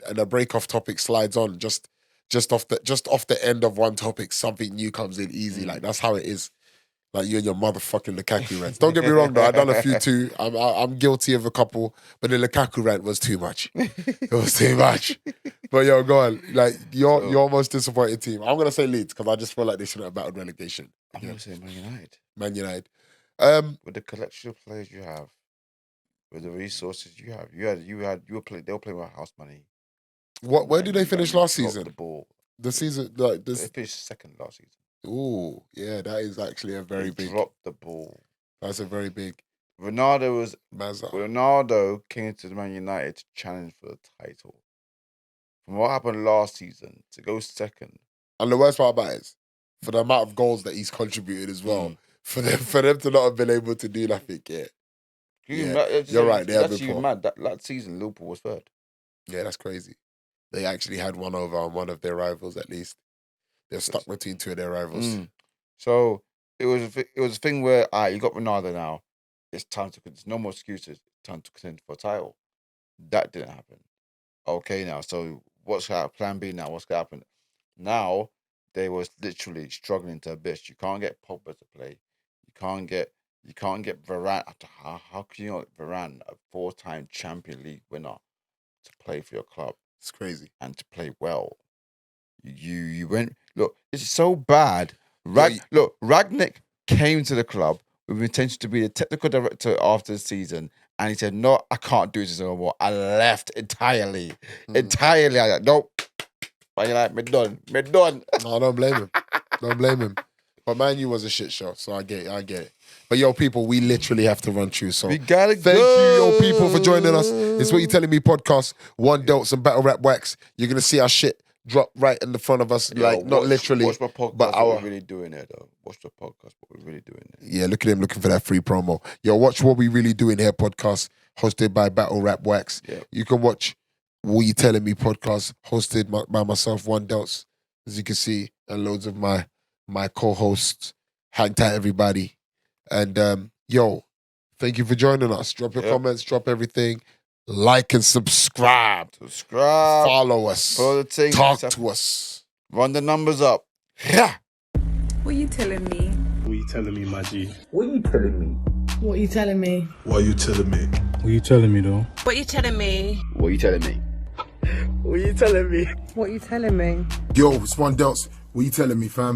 a break off topic slides on just off the end of one topic. Something new comes in easy. Like that's how it is. Like you and your motherfucking Lukaku rants. Don't get me wrong though, I've done a few too. I'm guilty of a couple, but the Lukaku rant was too much. It was too much. But yo, go on. Like your most disappointing team. I'm gonna say Leeds because I just feel like they shouldn't have battled relegation. I'm gonna say Man United. Man United. With the collection of players you have, with the resources you have, they were playing with house money. Where did they finish last season? The ball. The season like this. They finished second last season. Ooh, yeah, that is actually a very big. Dropped the ball. That's a very big. Ronaldo came to Man United to challenge for the title. From what happened last season to go second. And the worst part about it is, for the amount of goals that he's contributed as well, for them to not have been able to do nothing yet. You're right. They had That's before. mad. That season, Liverpool was third. Yeah, that's crazy. They actually had one over on one of their rivals at least. They're stuck between two of their rivals. So it was a thing where you got Ronaldo now. It's time to. There's no more excuses. Time to contend for a title. That didn't happen. Okay, now so what's plan B now? What's gonna happen now? They was literally struggling to a bitch. You can't get Pogba to play. You can't get Varane. How can you not get Varane, a 4-time Champions League winner, to play for your club? It's crazy. And to play well. You went, look, it's so bad. Ragnick came to the club with intention to be the technical director after the season, and he said, "No, I can't do this anymore." I left entirely. Entirely. I like, nope. Why you like me done? No, don't blame him. But Man U was a shit show, so I get it. But yo, people, we literally have to run through. So we gotta thank you, yo, people, for joining us. It's What You Telling Me podcast. One Delts and Battle Rap Wax. You're gonna see our shit drop right in the front of us, not literally. Watch my podcast. But what we're really doing here, though. Watch the podcast. What we're really doing there. Yeah, look at him looking for that free promo. Yo, watch What We Really Doing Here podcast, hosted by Battle Rap Wax. Yeah. You can watch What You Telling Me podcast, hosted by myself, One Delts, as you can see, and loads of my co-hosts. Hang tight, everybody. And yo, thank you for joining us. Drop your comments, drop everything. Like and subscribe. Follow us. Talk to us. Run the numbers up. What you telling me? What you telling me, my G? What you telling me? What you telling me? What you telling me? What you telling me, though? What you telling me? What you telling me? What you telling me? What you telling me? Yo, it's One Delts. What you telling me, fam?